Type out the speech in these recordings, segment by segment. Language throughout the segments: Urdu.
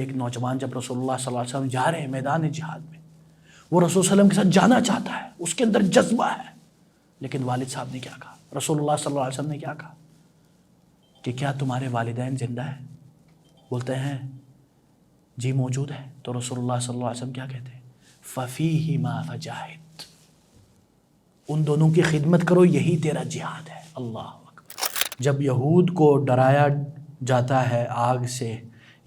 ایک نوجوان جب رسول اللہ صلی اللہ علیہ وسلم جا رہے ہیں میدان جہاد میں، وہ رسول صلی اللہ علیہ وسلم کے ساتھ جانا چاہتا ہے، اس کے اندر جذبہ ہے، لیکن والد صاحب نے کیا کہا، رسول اللہ صلی اللہ علیہ وسلم نے کیا کہا کہ کیا تمہارے والدین زندہ ہیں؟ بولتے ہیں جی موجود ہے۔ تو رسول اللہ صلی اللہ علیہ وسلم کیا کہتے ہیں، فَفِيهِمَا فَجَاهِدْ، ان دونوں کی خدمت کرو، یہی تیرا جہاد ہے۔ اللہ اکبر۔ جب یہود کو ڈرایا جاتا ہے آگ سے،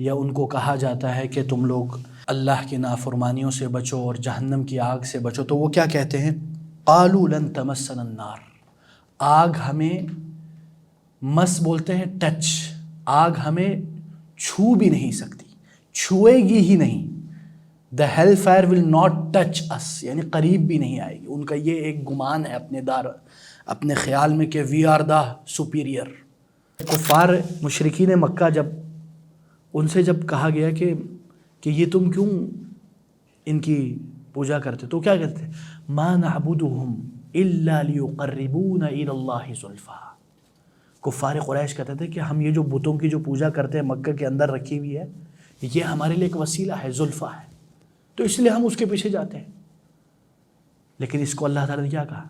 یا ان کو کہا جاتا ہے کہ تم لوگ اللہ کی نافرمانیوں سے بچو اور جہنم کی آگ سے بچو، تو وہ کیا کہتے ہیں، قَالُوا لَن تَمَسَّنَا النَّارُ، آگ ہمیں مس بولتے ہیں ٹچ، آگ ہمیں چھو بھی نہیں سکتی، چھوئے گی ہی نہیں۔ The hellfire will not touch us، یعنی قریب بھی نہیں آئے گی۔ ان کا یہ ایک گمان ہے اپنے خیال میں کہ we are the superior۔ کفار مشرکین مکہ ان سے جب کہا گیا کہ یہ تم کیوں ان کی پوجا کرتے، تو کیا کہتے ہیں، ما نعبدهم الا ليقربونا الى الله زلفا۔ کفار قریش کہتے تھے کہ ہم یہ جو بتوں کی جو پوجا کرتے ہیں مکہ کے اندر رکھی ہوئی ہے، یہ ہمارے لیے ایک وسیلہ ہے، زلفا ہے، تو اس لیے ہم اس کے پیچھے جاتے ہیں۔ لیکن اس کو اللہ تعالیٰ نے کیا کہا،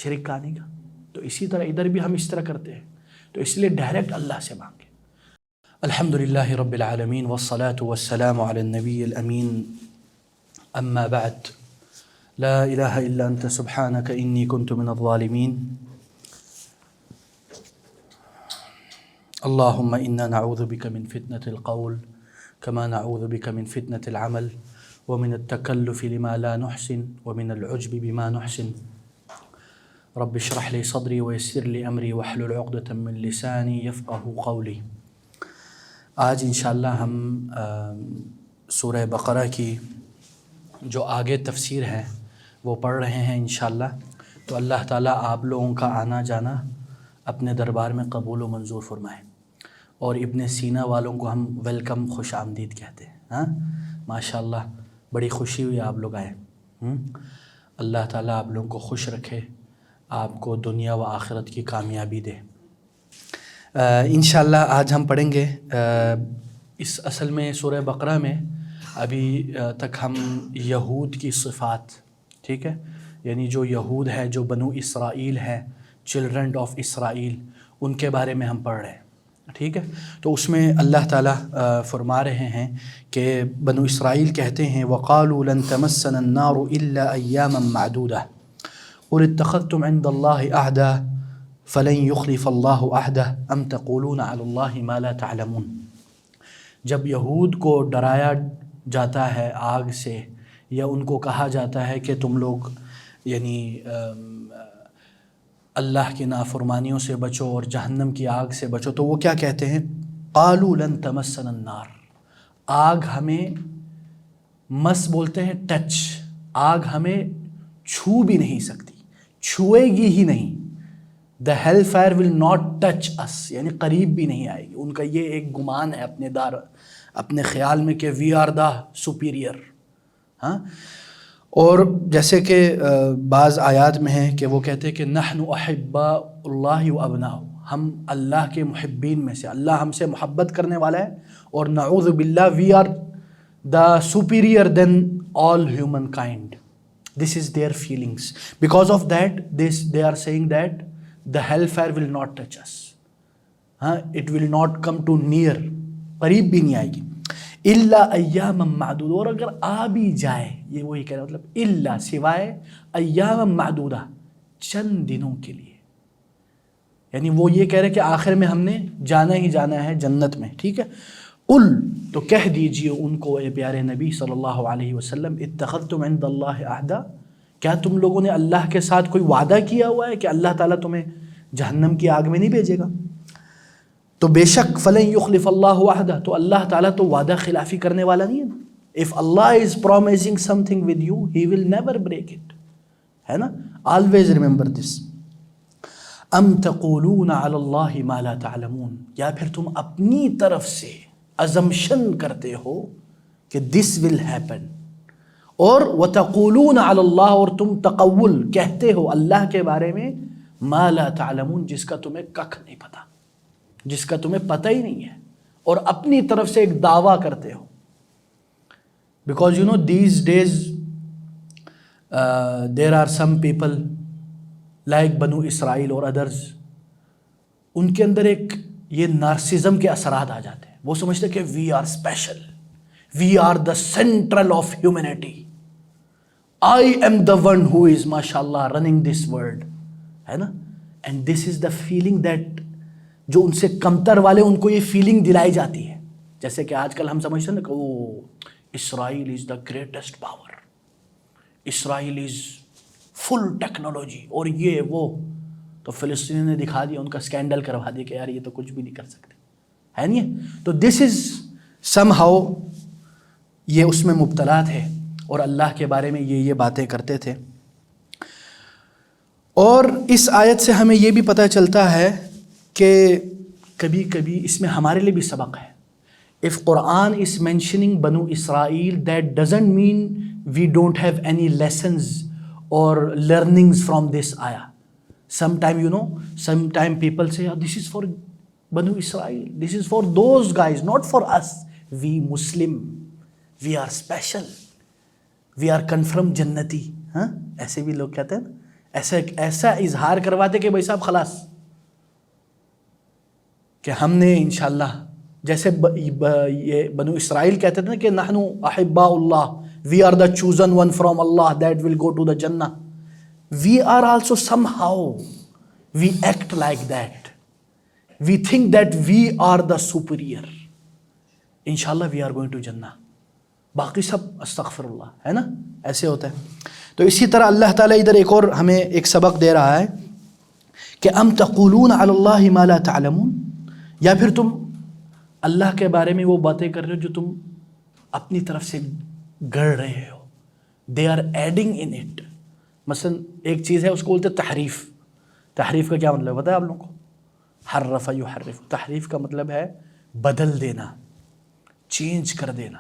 شرک کہا نہیں کہا۔ تو اسی طرح ادھر بھی ہم اس طرح کرتے ہیں، تو اس لیے ڈائریکٹ اللہ سے مانگے۔ الحمدللہ رب العالمین والصلاة والسلام علی النبی الامین، اما بعد، لا الہ الا انت سبحانک انی کنت من الظالمین، اللہم انا نعوذ بک من فتنة القول كما نعوذ بك من فتنة العمل ومن التكلف لما لا نحسن ومن العجب بما نحسن، رب اشرح لي صدري ويسر لي امری واحلل عقدة من لسانی يفقهوا قولی۔ آج انشاءاللہ ہم سورہ بقرہ کی جو آگے تفسیر ہے وہ پڑھ رہے ہیں انشاءاللہ۔ تو اللہ تعالیٰ آپ لوگوں کا آنا جانا اپنے دربار میں قبول و منظور فرمائے، اور ابن سینا والوں کو ہم ویلکم، خوش آمدید کہتے ہیں۔ ہاں ماشاءاللہ، بڑی خوشی ہوئی آپ لوگ آئے۔ اللہ تعالیٰ آپ لوگوں کو خوش رکھے، آپ کو دنیا و آخرت کی کامیابی دے۔ انشاءاللہ آج ہم پڑھیں گے اس اصل میں سورہ بقرہ میں ابھی تک ہم یہود کی صفات، ٹھیک ہے، یعنی جو یہود ہے، جو بنو اسرائیل ہے، چلڈرن آف اسرائیل، ان کے بارے میں ہم پڑھ رہے ہیں، ٹھیک ہے۔ تو اس میں اللہ تعالیٰ فرما رہے ہیں کہ بنو اسرائیل کہتے ہیں وَقَالُوا لَن تَمَسَّنَا النَّارُ إِلَّا أَيَّامًا مَعْدُودَةً قُلِ اتَّخَذْتُمْ عِنْدَ اللَّهِ عَهْدًا فَلَن يُخْلِفَ اللَّهُ عَهْدَهُ أَمْ تَقُولُونَ عَلَى اللَّهِ مَا لَا تَعْلَمُونَ۔ جب یہود کو ڈرایا جاتا ہے آگ سے، یا ان کو کہا جاتا ہے کہ تم لوگ یعنی اللہ کی نافرمانیوں سے بچو اور جہنم کی آگ سے بچو، تو وہ کیا کہتے ہیں، قالوا لن تمسنا النار، آگ ہمیں مس بولتے ہیں ٹچ، آگ ہمیں چھو بھی نہیں سکتی، چھوئے گی ہی نہیں۔ The hellfire will not touch us، یعنی قریب بھی نہیں آئے گی۔ ان کا یہ ایک گمان ہے اپنے خیال میں کہ we are the superior۔ ہاں، اور جیسے کہ بعض آیات میں ہے کہ وہ کہتے ہیں کہ نحن احباء اللہ و ابناؤہ، ہم اللہ کے محبین میں سے، اللہ ہم سے محبت کرنے والا ہے، اور نعوذ باللہ we are the superior than all humankind۔ This is their feelings۔ Because of that they are saying that the hellfire will not touch us۔ ہاں، it will not come to near، قریب بھی نہیں آئے گی۔ الا ایام معدود، اور اگر آ بھی جائے، یہ وہی کہہ رہا مطلب الا سوائے، ایام معدودہ، چند دنوں کے لیے، یعنی وہ یہ کہہ رہے کہ آخر میں ہم نے جانا ہی جانا ہے جنت میں، ٹھیک ہے۔ قل، تو کہہ دیجئے ان کو اے پیارے نبی صلی اللہ علیہ وسلم، اتخذتم عند اللہ عہدا، کیا تم لوگوں نے اللہ کے ساتھ کوئی وعدہ کیا ہوا ہے کہ اللہ تعالیٰ تمہیں جہنم کی آگ میں نہیں بھیجے گا؟ تو بے شک فلن یخلف اللہ عہدہ، تو اللہ تعالیٰ تو وعدہ خلافی کرنے والا نہیں ہے نا۔ If Allah is promising something with you, He will never break it، ہے نا، always remember this۔ ام تقولون علی اللہ ما لا تعلمون، یا پھر تم اپنی طرف سے assumption کرتے ہو کہ this will happen، اور وتقولون علی اللہ، اور تم تقول کہتے ہو اللہ کے بارے میں، ما لا تعلمون، جس کا تمہیں ککھ نہیں پتا، جس کا تمہیں پتہ ہی نہیں ہے، اور اپنی طرف سے ایک دعویٰ کرتے ہو۔ because you know these days there are some people like Banu Israel اور others, ان کے اندر ایک یہ نارسزم کے اثرات آ جاتے ہیں. وہ سمجھتے کہ we are special, we are the central of humanity, I am the one who is ماشاء اللہ رننگ دس ورلڈ, ہے نا. And this is the feeling that جو ان سے کمتر والے ان کو یہ فیلنگ دلائی جاتی ہے. جیسے کہ آج کل ہم سمجھتے ہیں نا کہ وہ Israel is the greatest power, Israel is full technology اور یہ وہ, تو فلسطینی نے دکھا دیا, ان کا اسکینڈل کروا دیا کہ یار یہ تو کچھ بھی نہیں کر سکتے, ہے نہیں. تو دس از سم ہاؤ یہ اس میں مبتلا تھے اور اللہ کے بارے میں یہ باتیں کرتے تھے. اور اس آیت سے ہمیں یہ بھی پتہ چلتا ہے کہ کبھی کبھی اس میں ہمارے لیے بھی سبق ہے. If Quran is mentioning Banu Israel, that doesn't mean we don't have any lessons or learnings from this ayah. Sometime people say, oh, this is for Banu Israel, this is for those guys, not for us. We Muslim, we are special, we are confirmed Jannati. ایسے بھی لوگ کہتے ہیں نا, ایسا اظہار کرواتے کہ بھائی صاحب خلاص کہ ہم نے انشاءاللہ, جیسے یہ بنو اسرائیل کہتے تھے نا کہ نحن احباء اللہ, we are the chosen one from Allah that will go to the Jannah. We are also somehow, we act like that. We think that we are the superior. Inshallah we are going to Jannah. باقی سب استغفر اللہ, ہے نا, ایسے ہوتا ہے. تو اسی طرح اللہ تعالیٰ ادھر ایک اور ہمیں ایک سبق دے رہا ہے کہ ام تقولون علی اللہ ما لا تعلمون, یا پھر تم اللہ کے بارے میں وہ باتیں کر رہے ہو جو تم اپنی طرف سے گڑ رہے ہو. They are adding in it. مثلا ایک چیز ہے اس کو بولتے تحریف. تحریف کا کیا مطلب پتہ ہے آپ لوگوں کو؟ حرف یحرف. تحریف کا مطلب ہے بدل دینا, چینج کر دینا.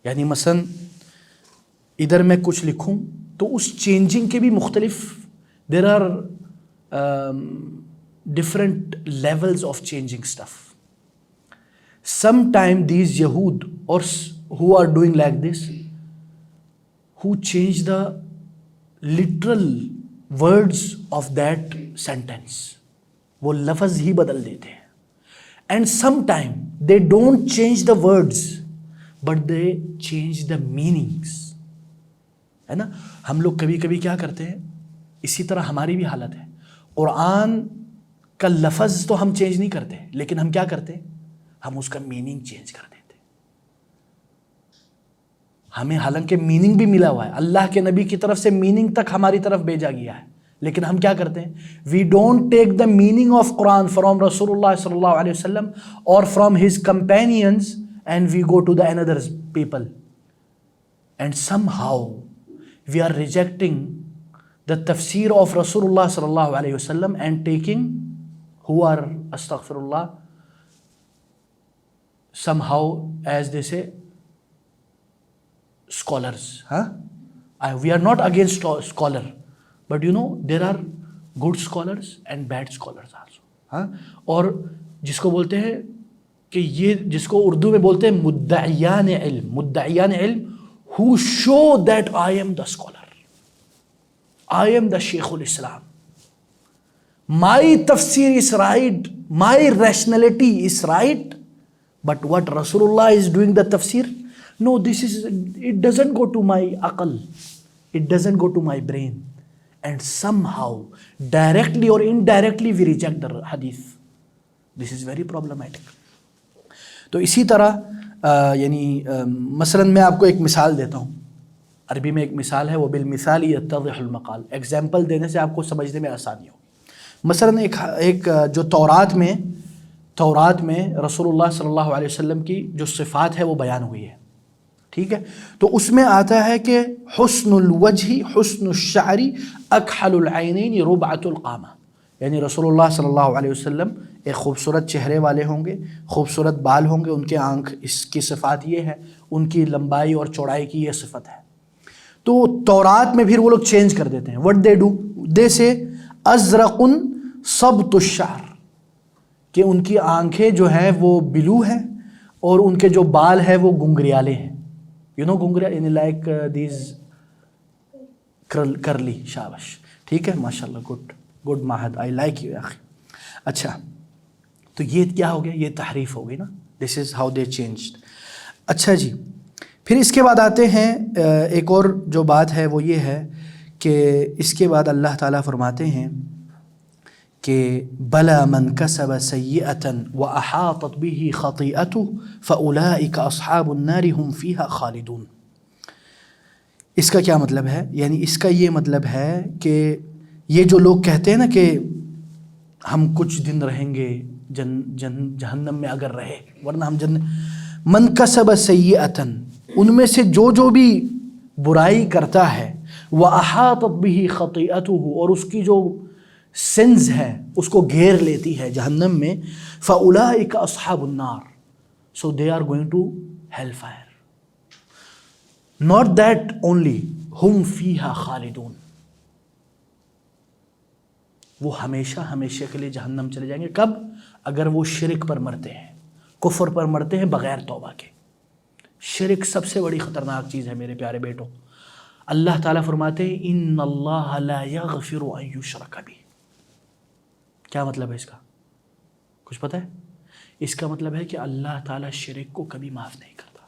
یعنی مثلا ادھر میں کچھ لکھوں تو اس چینجنگ کے بھی مختلف, there are different levels of changing stuff. Sometime these Yahud or who are doing like this, who change the literal words of that sentence, وہ لفظ ہی بدل دیتے ہیں. And sometime they don't change the words but they change the meanings, ہے نا. ہم لوگ کبھی کبھی کیا کرتے ہیں, اسی طرح ہماری بھی حالت ہے. قرآن کا لفظ تو ہم چینج نہیں کرتے, لیکن ہم کیا کرتے ہیں, ہم اس کا میننگ چینج کر دیتے. ہمیں حالانکہ میننگ بھی ملا ہوا ہے, اللہ کے نبی کی طرف سے میننگ تک ہماری طرف بھیجا گیا ہے, لیکن ہم کیا کرتے ہیں, we don't take the meaning of Quran from رسول اللہ صلی اللہ علیہ وسلم اور from his companions and we go to the another people and somehow we are rejecting the tafsir of Rasulullah sallallahu alayhi wasallam and taking who are astaghfirullah somehow, as they say, scholars. We are not against scholar, but you know there are good scholars and bad scholars also. اور جس کو بولتے ہیں کہ یہ جس کو اردو میں بولتے ہیں مدعیان علم, مدعیان علم, who show that I am the scholar, I am the Shaykh al-Islam, my tafsir is right, my rationality is right, but what Rasulullah is doing the tafsir, no, it doesn't go to my aql, it doesn't go to my brain, and somehow directly or indirectly we reject the hadith. This is very problematic. تو اسی طرح یعنی مثلا میں آپ کو ایک مثال دیتا ہوں. عربی میں ایک مثال ہے, وہ بالمثال یتضح المقال. ایگزامپل دینے سے آپ کو سمجھنے میں آسانی ہوگی. مثلا ایک جو تورات میں رسول اللہ صلی اللہ علیہ وسلم کی جو صفات ہے وہ بیان ہوئی ہے, ٹھیک ہے. تو اس میں آتا ہے کہ حسن الوجہ حسن الشعر اکحل العینین ربعۃ القامہ, یعنی رسول اللہ صلی اللہ علیہ وسلم ایک خوبصورت چہرے والے ہوں گے, خوبصورت بال ہوں گے, ان کے آنکھ, اس کی صفات یہ ہے, ان کی لمبائی اور چوڑائی کی یہ صفت ہے. تو تورات میں پھر وہ لوگ چینج کر دیتے ہیں. وٹ دے ڈو, دے سے ازرق صبط الشعر, کہ ان کی آنکھیں جو ہیں وہ بلو ہیں اور ان کے جو بال ہیں وہ گنگریالے ہیں, You know گھنگریا in like these curly. شاباش, ٹھیک ہے, ماشاء اللہ, گڈ ماہد, آئی لائک یو اخی. اچھا, تو یہ کیا ہو گیا, یہ تحریف ہو گئی نا. دس از ہاؤ دے چینجڈ. اچھا جی, پھر اس کے بعد آتے ہیں ایک اور جو بات ہے وہ یہ ہے کہ اس کے بعد اللہ تعالیٰ فرماتے ہیں کہ بلا من کسب سیئۃ واحاطت به خطیئته فاولئک اصحاب النار هم فیها خالدون. اس کا کیا مطلب ہے؟ یعنی اس کا یہ مطلب ہے کہ یہ جو لوگ کہتے ہیں نا کہ ہم کچھ دن رہیں گے جہنم میں اگر رہے, ورنہ ہم من کسب سیئۃ, ان میں سے جو بھی برائی کرتا ہے, وَأَحَاطَتْ بِهِ خَطِئَتُهُ, اور اس کی جو سنز ہے اس کو گھیر لیتی ہے جہنم میں, فَأُولَئِكَ أَصْحَابُ النَّارِ, so they are going to hellfire. Not that only, hum فیہا خالدون, وہ ہمیشہ کے لیے جہنم چلے جائیں گے. کب؟ اگر وہ شرک پر مرتے ہیں, کفر پر مرتے ہیں بغیر توبہ کے. شرک سب سے بڑی خطرناک چیز ہے میرے پیارے بیٹوں. اللہ تعالیٰ فرماتے ہیں ان اللہ لا یغفر ان یشرک بہ. کیا مطلب ہے اس کا؟ کچھ پتہ ہے؟ اس کا مطلب ہے کہ اللہ تعالیٰ شرک کو کبھی معاف نہیں کرتا.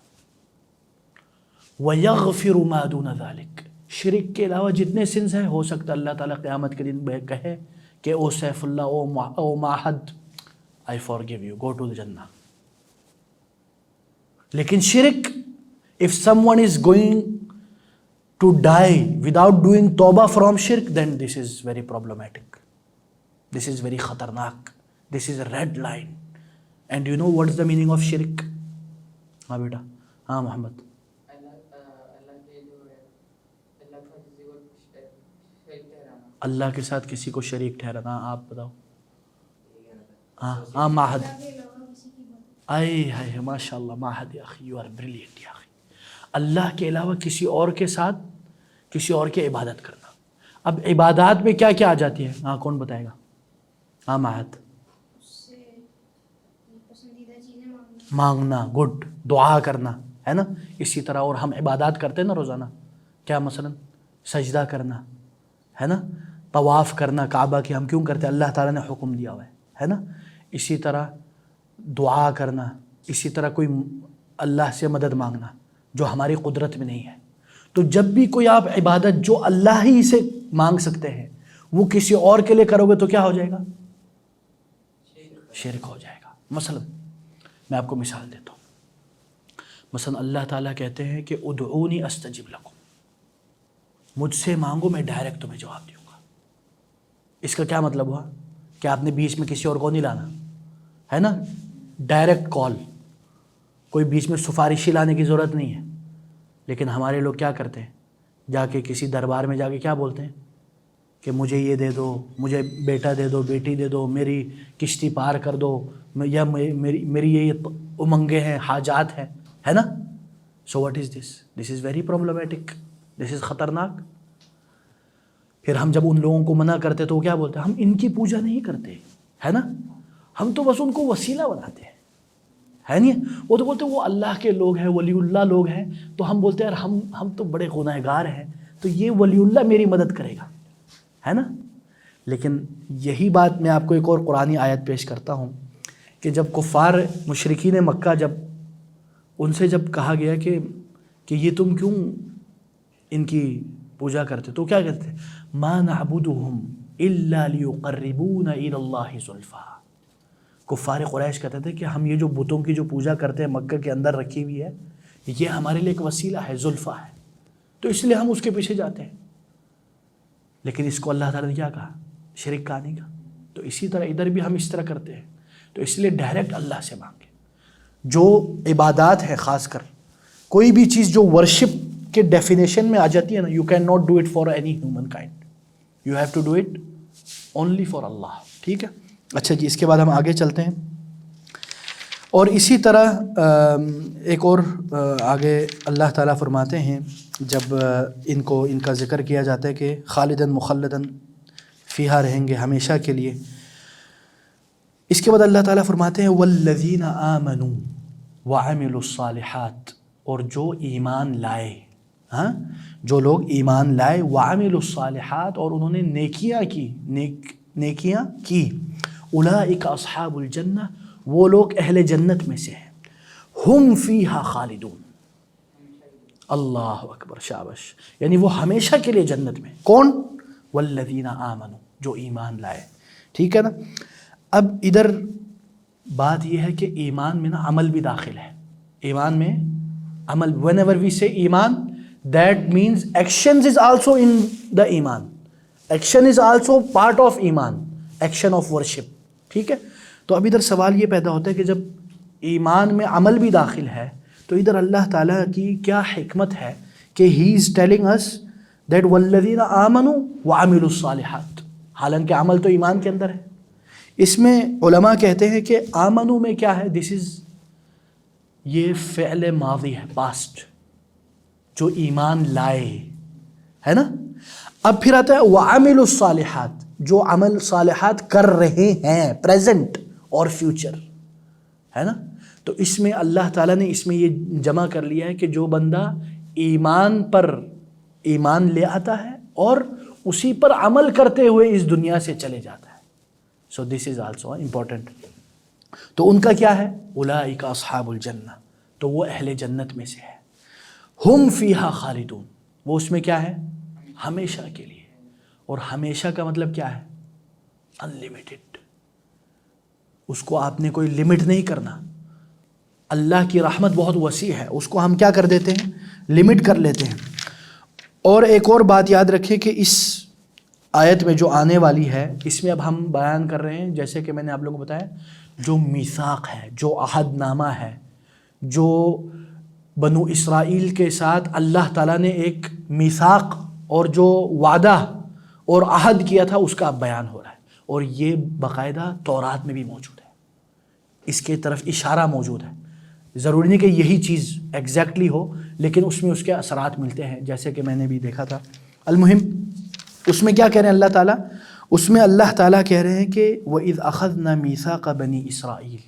وَيَغْفِرُ مَا دُونَ ذَلِكَ, شرک کے علاوہ جتنے سنس ہیں ہو سکتا ہے اللہ تعالیٰ قیامت کے دن کہے کہ O Saifullah, O Mahid, I forgive you, go to the Jannah. لیکن شرک, if someone is going to die without doing tawbah from shirk, then this is very problematic. This is very khatarnak. This is a red line. And you know what is the meaning of shirk? ہاں بیٹا, ہاں محمد. اللہ کے ساتھ کسی کو شریک ٹھہرانا. آپ بتاؤ. ہاں ماہد. آئے ہائے ماشاء اللہ ماہد یا اخی, یو آر بریلینٹ یا اخی. اللہ کے علاوہ کسی اور کے ساتھ کسی اور کی عبادت کرنا. اب عبادات میں کیا کیا آ جاتی ہے؟ ہاں کون بتائے گا؟ ہاں ماہد. مانگنا, گڈ, دعا کرنا ہے نا. اسی طرح اور ہم عبادات کرتے ہیں نا روزانہ, کیا مثلا سجدہ کرنا ہے نا, طواف کرنا کعبہ کی ہم کیوں کرتے ہیں؟ اللہ تعالیٰ نے حکم دیا ہوا ہے نا. اسی طرح دعا کرنا, اسی طرح کوئی اللہ سے مدد مانگنا جو ہماری قدرت میں نہیں ہے. تو جب بھی کوئی آپ عبادت جو اللہ ہی سے مانگ سکتے ہیں وہ کسی اور کے لیے کرو گے تو کیا ہو جائے گا؟ شرک ہو جائے گا. مثلا میں آپ کو مثال دیتا ہوں. مثلا اللہ تعالیٰ کہتے ہیں کہ ادعونی استجب لکم, مجھ سے مانگو میں ڈائریکٹ تمہیں جواب دوں گا. اس کا کیا مطلب ہوا؟ کہ آپ نے بیچ میں کسی اور کو نہیں لانا ہے نا, ڈائریکٹ کال, کوئی بیچ میں سفارشی لانے کی ضرورت نہیں ہے. لیکن ہمارے لوگ کیا کرتے ہیں, جا کے کسی دربار میں جا کے کیا بولتے ہیں کہ مجھے یہ دے دو, مجھے بیٹا دے دو, بیٹی دے دو, میری کشتی پار کر دو, یا میری یہ امنگیں ہیں, حاجات ہیں, ہے نا. So what is this? This is very problematic, this is خطرناک. پھر ہم جب ان لوگوں کو منع کرتے تو وہ کیا بولتے ہیں؟ ہم ان کی پوجا نہیں کرتے, ہے نا, ہم تو بس ان کو وسیلہ بناتے ہیں, ہے نہیں. وہ تو بولتے ہیں وہ اللہ کے لوگ ہیں, ولی اللہ لوگ ہیں, تو ہم بولتے ہیں یار ہم تو بڑے گنہگار ہیں, تو یہ ولی اللہ میری مدد کرے گا, ہے نا. لیکن یہی بات میں آپ کو ایک اور قرآنی آیت پیش کرتا ہوں کہ جب کفار مشرکین مکہ جب ان سے جب کہا گیا کہ یہ تم کیوں ان کی پوجا کرتے, تو کیا کہتے ہیں؟ ما نعبدهم الا لیقربونا الی اللہ زلفا. کفار قریش کہتے تھے کہ ہم یہ جو بتوں کی جو پوجا کرتے ہیں مکہ کے اندر رکھی ہوئی ہے, یہ ہمارے لیے ایک وسیلہ ہے, زلفا ہے, تو اس لیے ہم اس کے پیچھے جاتے ہیں. لیکن اس کو اللہ تعالیٰ نے کیا کہا؟ شرک کہا نہیں کہا. تو اسی طرح ادھر بھی ہم اس طرح کرتے ہیں. تو اس لیے ڈائریکٹ اللہ سے مانگے. جو عبادات ہے, خاص کر کوئی بھی چیز جو ورشپ کے ڈیفینیشن میں آ جاتی ہے نا, you can not do it for any human kind, you have to do it only for Allah. ٹھیک ہے. اچھا جی, اس کے بعد ہم آگے چلتے ہیں. اور اسی طرح ایک اور آگے اللہ تعالیٰ فرماتے ہیں جب ان کا ذکر کیا جاتا ہے کہ خالدن مخلدن فیہا, رہیں گے ہمیشہ کے لیے. اس کے بعد اللہ تعالیٰ فرماتے ہیں والذین آمنوا وعملوا الصالحات, اور جو ایمان لائے، ہاں جو لوگ ایمان لائے، وعملوا الصالحات اور انہوں نے نیکیاں کی، اولئک اصحاب الجنہ وہ لوگ اہل جنت میں سے ہیں، ہم فیہا خالدون، اللہ اکبر، شابش، یعنی وہ ہمیشہ کے لیے جنت میں. کون؟ والذین آمنوا، جو ایمان لائے. ٹھیک ہے نا. اب ادھر بات یہ ہے کہ ایمان میں نا عمل بھی داخل ہے. ایمان میں عمل، whenever we say ایمان, that means actions is also in the ایمان. Action is also part of ایمان, action of worship. ٹھیک ہے. تو اب ادھر سوال یہ پیدا ہوتا ہے کہ جب ایمان میں عمل بھی داخل ہے تو ادھر اللہ تعالیٰ کی کیا حکمت ہے کہ ہی از ٹیلنگ اس دیٹ والذین آمنوا وعملوا الصالحات، حالانکہ عمل تو ایمان کے اندر ہے. اس میں علماء کہتے ہیں کہ آمنو میں کیا ہے، دس از، یہ فعل ماضی ہے، پاسٹ، جو ایمان لائے، ہے نا. اب پھر آتا ہے وعملوا الصالحات، جو عمل صالحات کر رہے ہیں، پریزنٹ اور فیوچر، ہے نا. تو اس میں اللہ تعالیٰ نے اس میں یہ جمع کر لیا ہے کہ جو بندہ ایمان پر ایمان لے آتا ہے اور اسی پر عمل کرتے ہوئے اس دنیا سے چلے جاتا ہے. سو دس از آلسو امپورٹنٹ. تو ان کا کیا ہے، اولئک اصحاب الجنہ، تو وہ اہل جنت میں سے ہے. ہم فیہا خالدون، وہ اس میں کیا ہے، ہمیشہ کے لیے. اور ہمیشہ کا مطلب کیا ہے، انلمیٹڈ. اس کو آپ نے کوئی لمٹ نہیں کرنا. اللہ کی رحمت بہت وسیع ہے، اس کو ہم کیا کر دیتے ہیں، لمٹ کر لیتے ہیں. اور ایک اور بات یاد رکھیں کہ اس آیت میں جو آنے والی ہے، اس میں اب ہم بیان کر رہے ہیں، جیسے کہ میں نے آپ لوگوں کو بتایا، جو میثاق ہے، جو عہد نامہ ہے، جو بنو اسرائیل کے ساتھ اللہ تعالیٰ نے ایک میثاق اور جو وعدہ اور عہد کیا تھا، اس کا اب بیان ہو رہا ہے. اور یہ باقاعدہ تورات میں بھی موجود ہے، اس کے طرف اشارہ موجود ہے. ضروری نہیں کہ یہی چیز ایگزیکٹلی ہو، لیکن اس میں اس کے اثرات ملتے ہیں، جیسے کہ میں نے بھی دیکھا تھا. المہم اس میں کیا کہہ رہے ہیں اللہ تعالیٰ، اس میں اللہ تعالیٰ کہہ رہے ہیں کہ وَإِذْ أَخَذْنَا مِيثَاقَ بَنِي إِسْرَائِيلَ،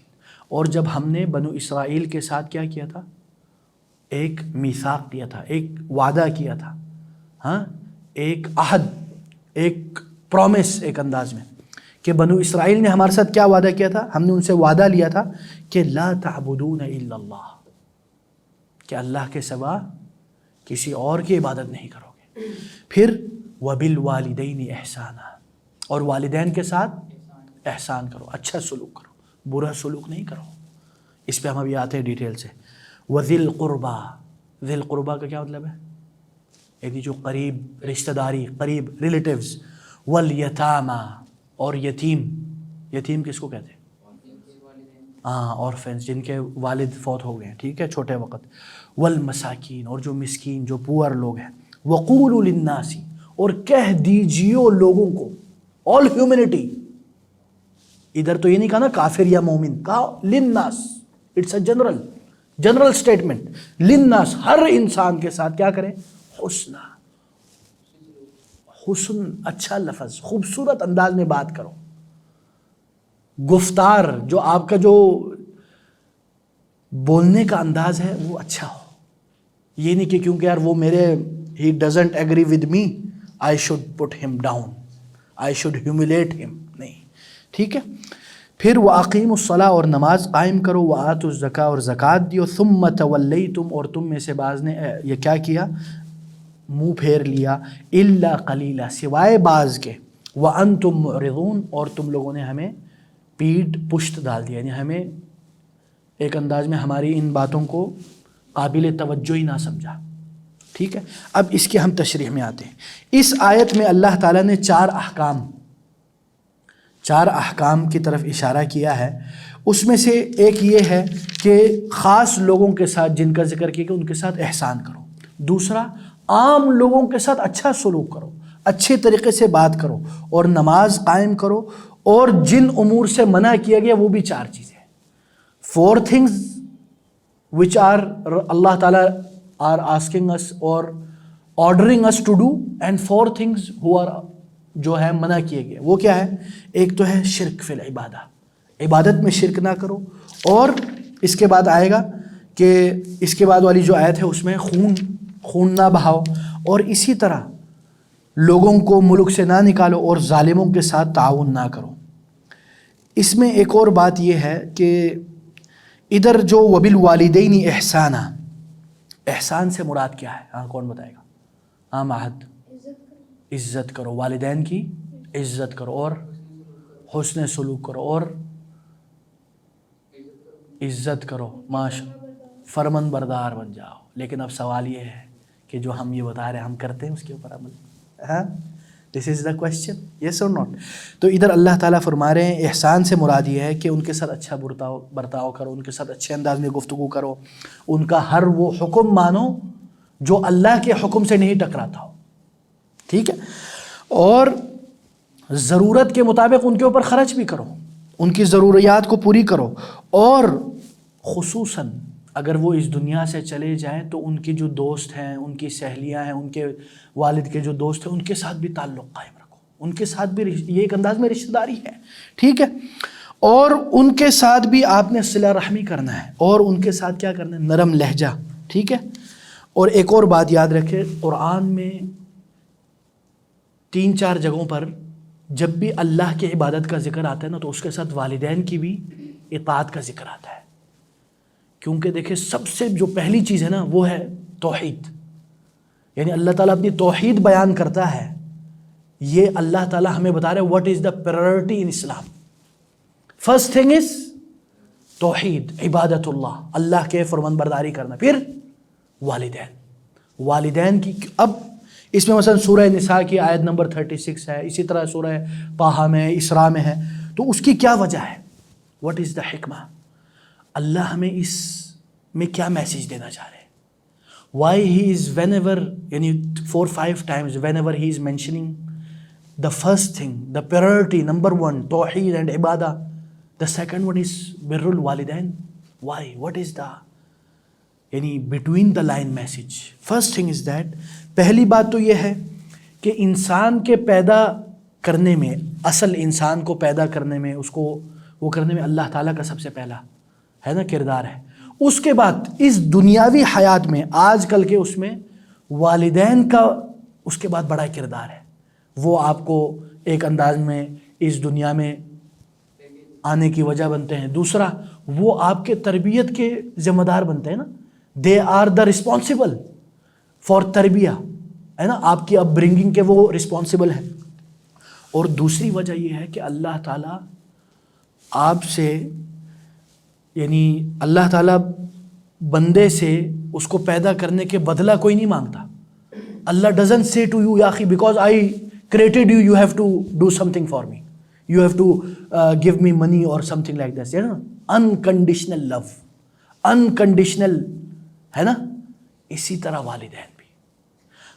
اور جب ہم نے بنو اسرائیل کے ساتھ کیا کیا تھا، ایک میثاق کیا تھا، ایک وعدہ کیا تھا، ہاں، ایک عہد، ایک پرومس، ایک انداز میں کہ بنو اسرائیل نے ہمارے ساتھ کیا وعدہ کیا تھا، ہم نے ان سے وعدہ لیا تھا کہ لا تعبدون الا اللہ، کہ اللہ کے سوا کسی اور کی عبادت نہیں کرو گے. پھر وبالوالدین احسانا، اور والدین کے ساتھ احسان کرو، اچھا سلوک کرو، برا سلوک نہیں کرو. اس پہ ہم ابھی آتے ہیں ڈیٹیل سے. وذی القربا، ذی القربا کا کیا مطلب ہے، یعنی جو قریب رشتہ داری، قریب ریلیٹیوز. والیتاما، اور یتیم، یتیم کس کو کہتے ہیں، ہاں، اورفنز، جن کے والد فوت ہو گئے ہیں، ٹھیک ہے، چھوٹے وقت. والمساکین، اور جو مسکین، جو پور لوگ ہیں. وقولوا للناس، اور کہہ دیجیے لوگوں کو، آل ہیومینٹی. ادھر تو یہ نہیں کہا نا کافر یا مومن، کہا للناس، اٹس اے جنرل اسٹیٹمنٹ. للناس، ہر انسان کے ساتھ کیا کریں، حسنا، حسن، اچھا لفظ، خوبصورت انداز میں بات کرو. گفتار، جو آپ کا جو بولنے کا انداز ہے وہ اچھا ہو. یہ نہیں کہ کیونکہ یار وہ میرے he doesn't agree with me I should put him down, I should humiliate him، نہیں، ٹھیک ہے. پھر وَأَقِيمُوا الصَّلَاةَ، اور نماز قائم کرو. وَآتُوا الزَّكَاةَ، اور زکوٰۃ دیو. ثُمَّ تَوَلَّيْتُمْ، اور تم میں سے بعض نے یہ کیا کیا، منہ پھیر لیا. إِلَّا قَلِيلًا، سوائے بعض کے. وَأَنْتُمْ مُعْرِضُونَ، اور تم لوگوں نے ہمیں پیٹھ پشت ڈال دیا، یعنی ہمیں ایک انداز میں ہماری ان باتوں کو قابل توجہ ہی نہ سمجھا. ٹھیک ہے. اب اس کی ہم تشریح میں آتے ہیں. اس آیت میں اللہ تعالیٰ نے چار احکام کی طرف اشارہ کیا ہے. اس میں سے ایک یہ ہے کہ خاص لوگوں کے ساتھ جن کا ذکر کیا کہ ان کے ساتھ احسان کرو. دوسرا، عام لوگوں کے ساتھ اچھا سلوک کرو، اچھے طریقے سے بات کرو، اور نماز قائم کرو. اور جن امور سے منع کیا گیا وہ بھی چار چیزیں. 4 things which are اللہ تعالیٰ are asking us or ordering us to do, and 4 things who are جو ہے منع کیے گئے. وہ کیا ہے، ایک تو ہے شرک فی العبادہ، عبادت میں شرک نہ کرو. اور اس کے بعد آئے گا کہ اس کے بعد والی جو آیت ہے اس میں خون نہ بہاؤ، اور اسی طرح لوگوں کو ملک سے نہ نکالو اور ظالموں کے ساتھ تعاون نہ کرو۔ اس میں ایک اور بات یہ ہے کہ ادھر جو وبالوالدین احسانہ، احسان سے مراد کیا ہے؟ ہاں کون بتائے گا؟ ہاں ماہد، عزت کرو، والدین کی عزت کرو اور حسن سلوک کرو اور عزت کرو، فرمان بردار بن جاؤ۔ لیکن اب سوال یہ ہے کہ جو ہم یہ بتا رہے ہیں ہم کرتے ہیں اس کے اوپر عمل؟ ہاں، دس is the question, yes or not? تو ادھر اللہ تعالیٰ فرما رہے ہیں احسان سے مراد یہ ہے کہ ان کے ساتھ اچھا برتاؤ کرو، ان کے ساتھ اچھے انداز میں گفتگو کرو، ان کا ہر وہ حکم مانو جو اللہ کے حکم سے نہیں ٹکراتا ہو، ٹھیک ہے؟ اور ضرورت کے مطابق ان کے اوپر خرچ بھی کرو، ان کی ضروریات کو پوری کرو، اور خصوصاً اگر وہ اس دنیا سے چلے جائیں تو ان کے جو دوست ہیں، ان کی سہیلیاں ہیں، ان کے والد کے جو دوست ہیں، ان کے ساتھ بھی تعلق قائم رکھو، ان کے ساتھ بھی یہ ایک انداز میں رشتہ داری ہے، ٹھیک ہے؟ اور ان کے ساتھ بھی آپ نے صلہ رحمی کرنا ہے، اور ان کے ساتھ کیا کرنا ہے؟ نرم لہجہ، ٹھیک ہے؟ اور ایک اور بات یاد رکھے، قرآن میں 3-4 جگہوں پر جب بھی اللہ کی عبادت کا ذکر آتا ہے نا تو اس کے ساتھ والدین کی بھی اطاعت کا ذکر آتا ہے، کیونکہ دیکھیں سب سے جو پہلی چیز ہے نا وہ ہے توحید، یعنی اللہ تعالیٰ اپنی توحید بیان کرتا ہے، یہ اللہ تعالیٰ ہمیں بتا رہے ہیں what is the priority in Islam. First thing is توحید، عبادت اللہ کے فرمان برداری کرنا، پھر والدین کی۔ اب اس میں مثلا سورہ نساء کی آیت نمبر 36 ہے، اسی طرح سورہ طٰہٰ میں، اسراء میں ہے، تو اس کی کیا وجہ ہے؟ واٹ از دا حکمہ؟ اللہ ہمیں اس میں کیا میسیج دینا چاہ رہے ہیں؟ Why he is when ever, یعنی 4-5 times when ever he is mentioning the first thing, the priority number 1 توحید and Ubadah, the second one is بر الوالدین، وائی؟ واٹ از دا یعنی between the line message? First thing is that, پہلی بات تو یہ ہے کہ انسان کے پیدا کرنے میں، اصل انسان کو پیدا کرنے میں، اس کو وہ کرنے میں اللہ تعالیٰ کا سب سے پہلا ہے نا کردار ہے۔ اس کے بعد اس دنیاوی حیات میں آج کل کے اس میں والدین کا اس کے بعد بڑا کردار ہے، وہ آپ کو ایک انداز میں اس دنیا میں آنے کی وجہ بنتے ہیں۔ دوسرا، وہ آپ کے تربیت کے ذمہ دار بنتے ہیں نا، they are the responsible for تربیہ، ہے نا، آپ کی اپ برنگنگ کے وہ رسپانسبل ہیں۔ اور دوسری وجہ یہ ہے کہ اللہ تعالیٰ آپ سے، یعنی اللہ تعالیٰ بندے سے اس کو پیدا کرنے کے بدلہ کوئی نہیں مانگتا۔ Allah doesn't say to you یا اخی because I created you you have to do something for me, you have to give me money اور سم تھنگ لائک دس، ہے نا، انکنڈیشنل لو، انکنڈیشنل، ہے نا۔ اسی طرح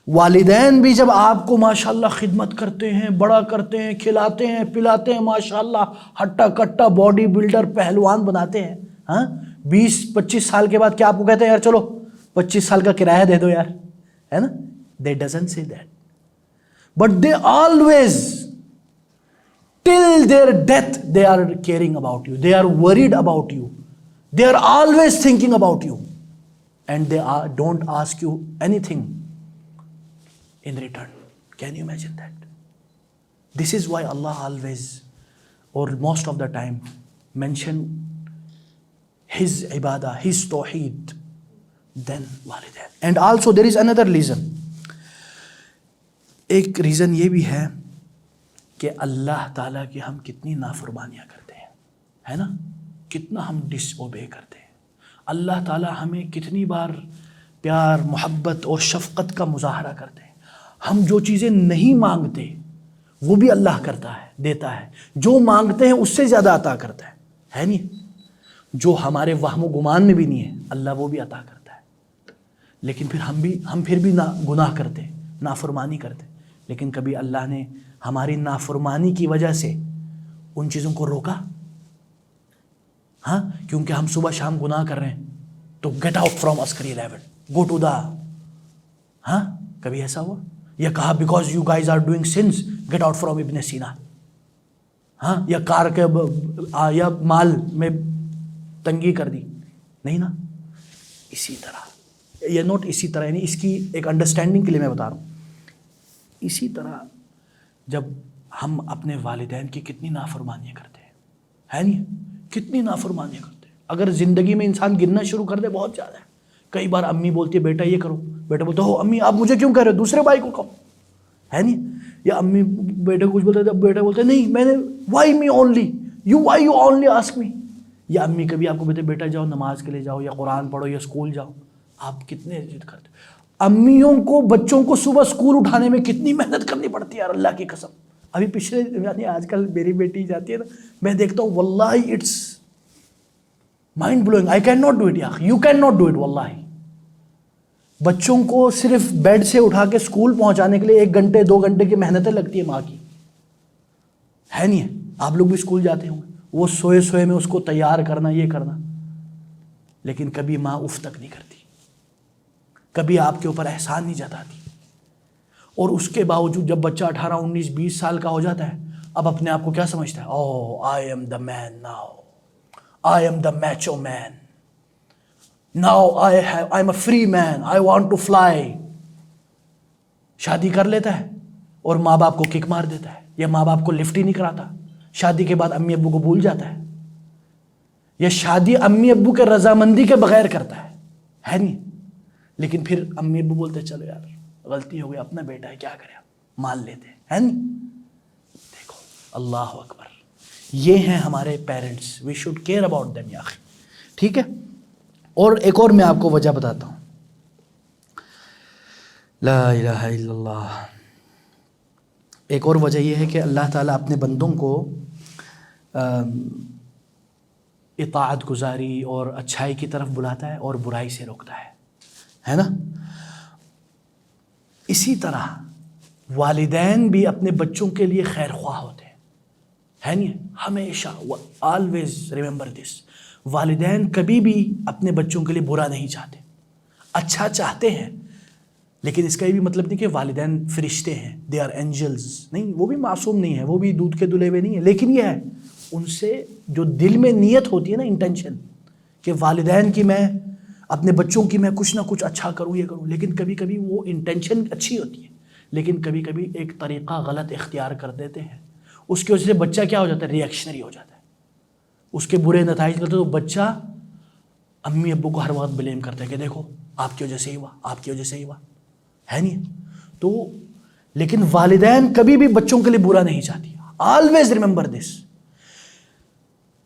والدین بھی جب آپ کو ماشاءاللہ خدمت کرتے ہیں، بڑا کرتے ہیں، کھلاتے ہیں، پلاتے ہیں، ماشاءاللہ ہٹا کٹا باڈی بلڈر پہلوان بناتے ہیں، ہاں 20-25 سال کے بعد کیا آپ کو کہتے ہیں یار چلو 25 سال کا کرایہ دے دو یار، ہے نا؟ They doesn't say that, but they always till their death they are caring about you, they are worried about you, they are always thinking about you, and they don't ask you anything in return. Can you imagine that? This is why Allah always, or most of the time, mention His ibadah, His tawheed, then walidain. And also there is another reason. ایک ریزن یہ بھی ہے کہ اللہ تعالیٰ کی ہم کتنی نافرمانیاں کرتے ہیں، ہے نا، کتنا ہم ڈس اوبے کرتے ہیں۔ اللہ تعالیٰ ہمیں کتنی بار پیار، محبت اور شفقت کا مظاہرہ کرتے ہیں۔ ہم جو چیزیں نہیں مانگتے وہ بھی اللہ کرتا ہے، دیتا ہے، جو مانگتے ہیں اس سے زیادہ عطا کرتا ہے نہیں؟ جو ہمارے وہم و گمان میں بھی نہیں ہے اللہ وہ بھی عطا کرتا ہے۔ لیکن پھر ہم پھر بھی گناہ کرتے، نافرمانی کرتے، لیکن کبھی اللہ نے ہماری نافرمانی کی وجہ سے ان چیزوں کو روکا؟ ہاں، کیونکہ ہم صبح شام گناہ کر رہے ہیں تو گیٹ آؤٹ فرام عسکری 11، گو ٹو دا، ہاں کبھی ایسا ہوا؟ یا کہا because you guys are doing sense get out from Ibn Sina, ہاں، یا کار کے یا مال میں تنگی کر دی؟ نہیں نا۔ اسی طرح، یہ نوٹ اسی طرح، یعنی اس کی ایک انڈرسٹینڈنگ کے لیے میں بتا رہا ہوں، اسی طرح جب ہم اپنے والدین کی کتنی نافرمانیاں کرتے ہیں، ہے نہیں؟ کتنی نافرمانیاں کرتے ہیں. اگر زندگی میں انسان گننا شروع کر دے بہت زیادہ ہے. کئی بار امی بولتی ہے بیٹا یہ کرو، بیٹا بولتا ہو امی آپ مجھے کیوں کہہ رہے ہو، دوسرے بھائی کو کہو، ہے نہیں؟ یا امی بیٹے کو کچھ بولتے ہیں، بیٹا بولتے نہیں میں نے Y me only, why you only ask me. یا امی کبھی آپ کو بولتے بیٹا جاؤ نماز کے لیے جاؤ، یا قرآن پڑھو، یا اسکول جاؤ. آپ کتنے ضد کرتے ہیں. امیوں کو بچوں کو صبح اسکول اٹھانے میں کتنی محنت کرنی پڑتی ہے یار، اللہ کی قسم. ابھی پچھلے یعنی آج کل میری بیٹی جاتی ہے نا، میں دیکھتا ہوں واللہ it's mind blowing. I can not do it یار، you can not do it واللہ. بچوں کو صرف بیڈ سے اٹھا کے اسکول پہنچانے کے لیے 1 گھنٹے 2 گھنٹے کی محنتیں لگتی ہے ماں کی، ہے نہیں ہے؟ آپ لوگ بھی اسکول جاتے ہوں گے، وہ سوئے سوئے میں اس کو تیار کرنا، یہ کرنا، لیکن کبھی ماں اف تک نہیں کرتی، کبھی آپ کے اوپر احسان نہیں جتاتی. اور اس کے باوجود جب بچہ 18 19 20 سال کا ہو جاتا ہے، اب اپنے آپ کو کیا سمجھتا ہے؟ Oh I am the man now, I am the macho man now, I am a free man, I want to fly. شادی کر لیتا ہے اور ماں باپ کو کک مار دیتا ہے، یا ماں باپ کو لفٹ ہی نہیں کراتا. شادی کے بعد امی ابو کو بھول جاتا ہے، یا شادی امی ابو کے رضامندی کے بغیر کرتا ہے نہیں؟ لیکن پھر امی ابو بولتے چلو یار غلطی ہو گئی، اپنا بیٹا ہے کیا کرے، مان لیتے ہیں، ہے نہیں؟ دیکھو اللہ اکبر، یہ ہیں ہمارے parents, we should care about them یا اخی. ٹھیک ہے. اور ایک اور میں آپ کو وجہ بتاتا ہوں. لا الہ الا اللہ. ایک اور وجہ یہ ہے کہ اللہ تعالیٰ اپنے بندوں کو اطاعت گزاری اور اچھائی کی طرف بلاتا ہے اور برائی سے روکتا ہے نا؟ اسی طرح والدین بھی اپنے بچوں کے لیے خیر خواہ ہوتے ہیں، ہے نہیں؟ ہمیشہ آلویز ریممبر دس، والدین کبھی بھی اپنے بچوں کے لیے برا نہیں چاہتے، اچھا چاہتے ہیں. لیکن اس کا یہ بھی مطلب نہیں کہ والدین فرشتے ہیں، دے آر اینجلز، نہیں، وہ بھی معصوم نہیں ہے، وہ بھی دودھ کے دلے ہوئے نہیں ہے. لیکن یہ ہے ان سے جو دل میں نیت ہوتی ہے نا، انٹینشن، کہ والدین کی میں اپنے بچوں کی میں کچھ نہ کچھ اچھا کروں، یہ کروں. لیکن کبھی کبھی وہ انٹینشن اچھی ہوتی ہے، لیکن کبھی کبھی ایک طریقہ غلط اختیار کر دیتے ہیں. اس کی وجہ سے بچہ کیا ہو جاتا ہے؟ ری ایکشنری ہو جاتا ہے، اس کے برے نتائج کرتے. تو بچہ امی ابو کو ہر وقت بلیم کرتا ہے کہ دیکھو آپ کی وجہ سے ہی ہوا، آپ کی وجہ سے ہی ہوا، ہے نہیں؟ تو لیکن والدین کبھی بھی بچوں کے لیے برا نہیں چاہتی. Always remember this.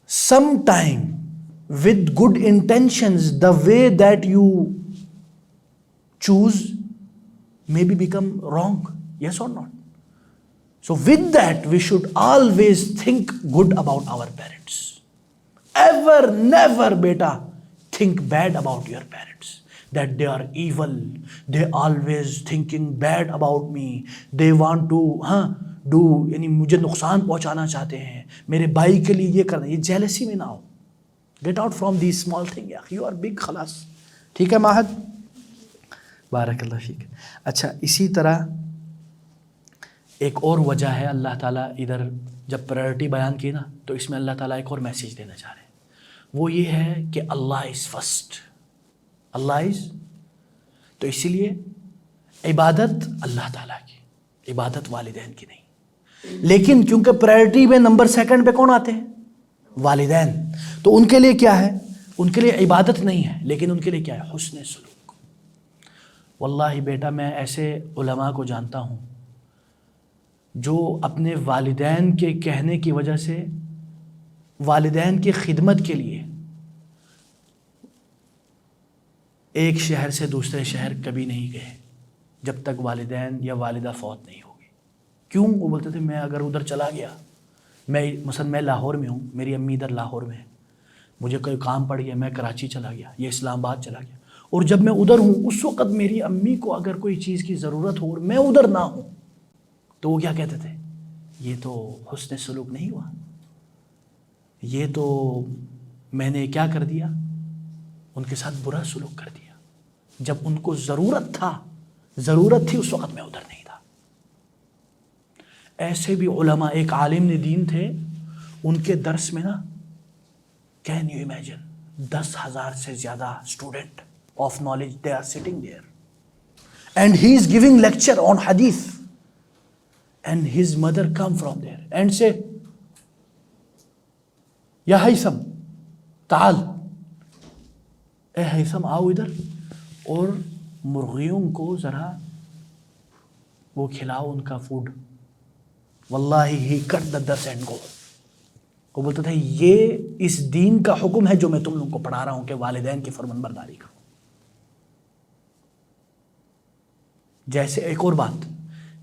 Some time with good intentions, the way that you choose maybe become wrong, yes or not? So with that we should always think good about our parents. Ever never beta think bad about your parents, that they are evil, they always thinking bad about me, they want to do یعنی مجھے نقصان پہنچانا چاہتے ہیں، میرے بھائی کے لیے یہ کرنا. یہ جیلسی میں نہ ہو. Get out from the small thing, you are big, خلاص. ٹھیک ہے ماہد، بارک اللہ فیک. اچھا، اسی طرح ایک اور وجہ ہے، اللہ تعالیٰ ادھر جب پرائرٹی بیان کی نا، تو اس میں اللہ تعالیٰ ایک اور میسیج دینا چاہ رہے ہیں. وہ یہ ہے کہ اللہ از فرسٹ، اللہ از. تو اسی لیے عبادت اللہ تعالیٰ کی، عبادت والدین کی نہیں. لیکن کیونکہ پرائرٹی میں نمبر 2 پہ کون آتے ہیں؟ والدین. تو ان کے لیے کیا ہے؟ ان کے لیے عبادت نہیں ہے، لیکن ان کے لیے کیا ہے؟ حسن سلوک. واللہ بیٹا میں ایسے علماء کو جانتا ہوں جو اپنے والدین کے کہنے کی وجہ سے والدین کی خدمت کے لیے ایک شہر سے دوسرے شہر کبھی نہیں گئے جب تک والدین یا والدہ فوت نہیں ہوگی. کیوں؟ وہ بولتے تھے میں اگر ادھر چلا گیا، میں لاہور میں ہوں، میری امی ادھر لاہور میں ہے، مجھے کوئی کام پڑ گیا، میں کراچی چلا گیا، یہ اسلام آباد چلا گیا، اور جب میں ادھر ہوں اس وقت میری امی کو اگر کوئی چیز کی ضرورت ہو اور میں ادھر نہ ہوں، تو وہ کیا کہتے تھے؟ یہ تو حسن سلوک نہیں ہوا، یہ تو میں نے کیا کر دیا؟ ان کے ساتھ برا سلوک کر دیا. جب ان کو ضرورت تھی اس وقت میں ادھر نہیں تھا. ایسے بھی علماء، ایک عالم دین تھے، ان کے درس میں نا، کین یو امیجن، 10,000 سے زیادہ student of knowledge. They are sitting there. And he is giving lecture on hadith. And his mother come from there and say, Ya Haytham, ta'al. A Haitham آؤ ادھر اور مرغیوں کو ذرا وہ کھلاؤ ان کا فوڈ. واللہ ہی کٹ دا درس اینڈ گو. وہ بولتا تھا یہ اس دین کا حکم ہے جو میں تم لوگوں کو پڑھا رہا ہوں کہ والدین کی فرمان برداری کرو. جیسے ایک اور بات،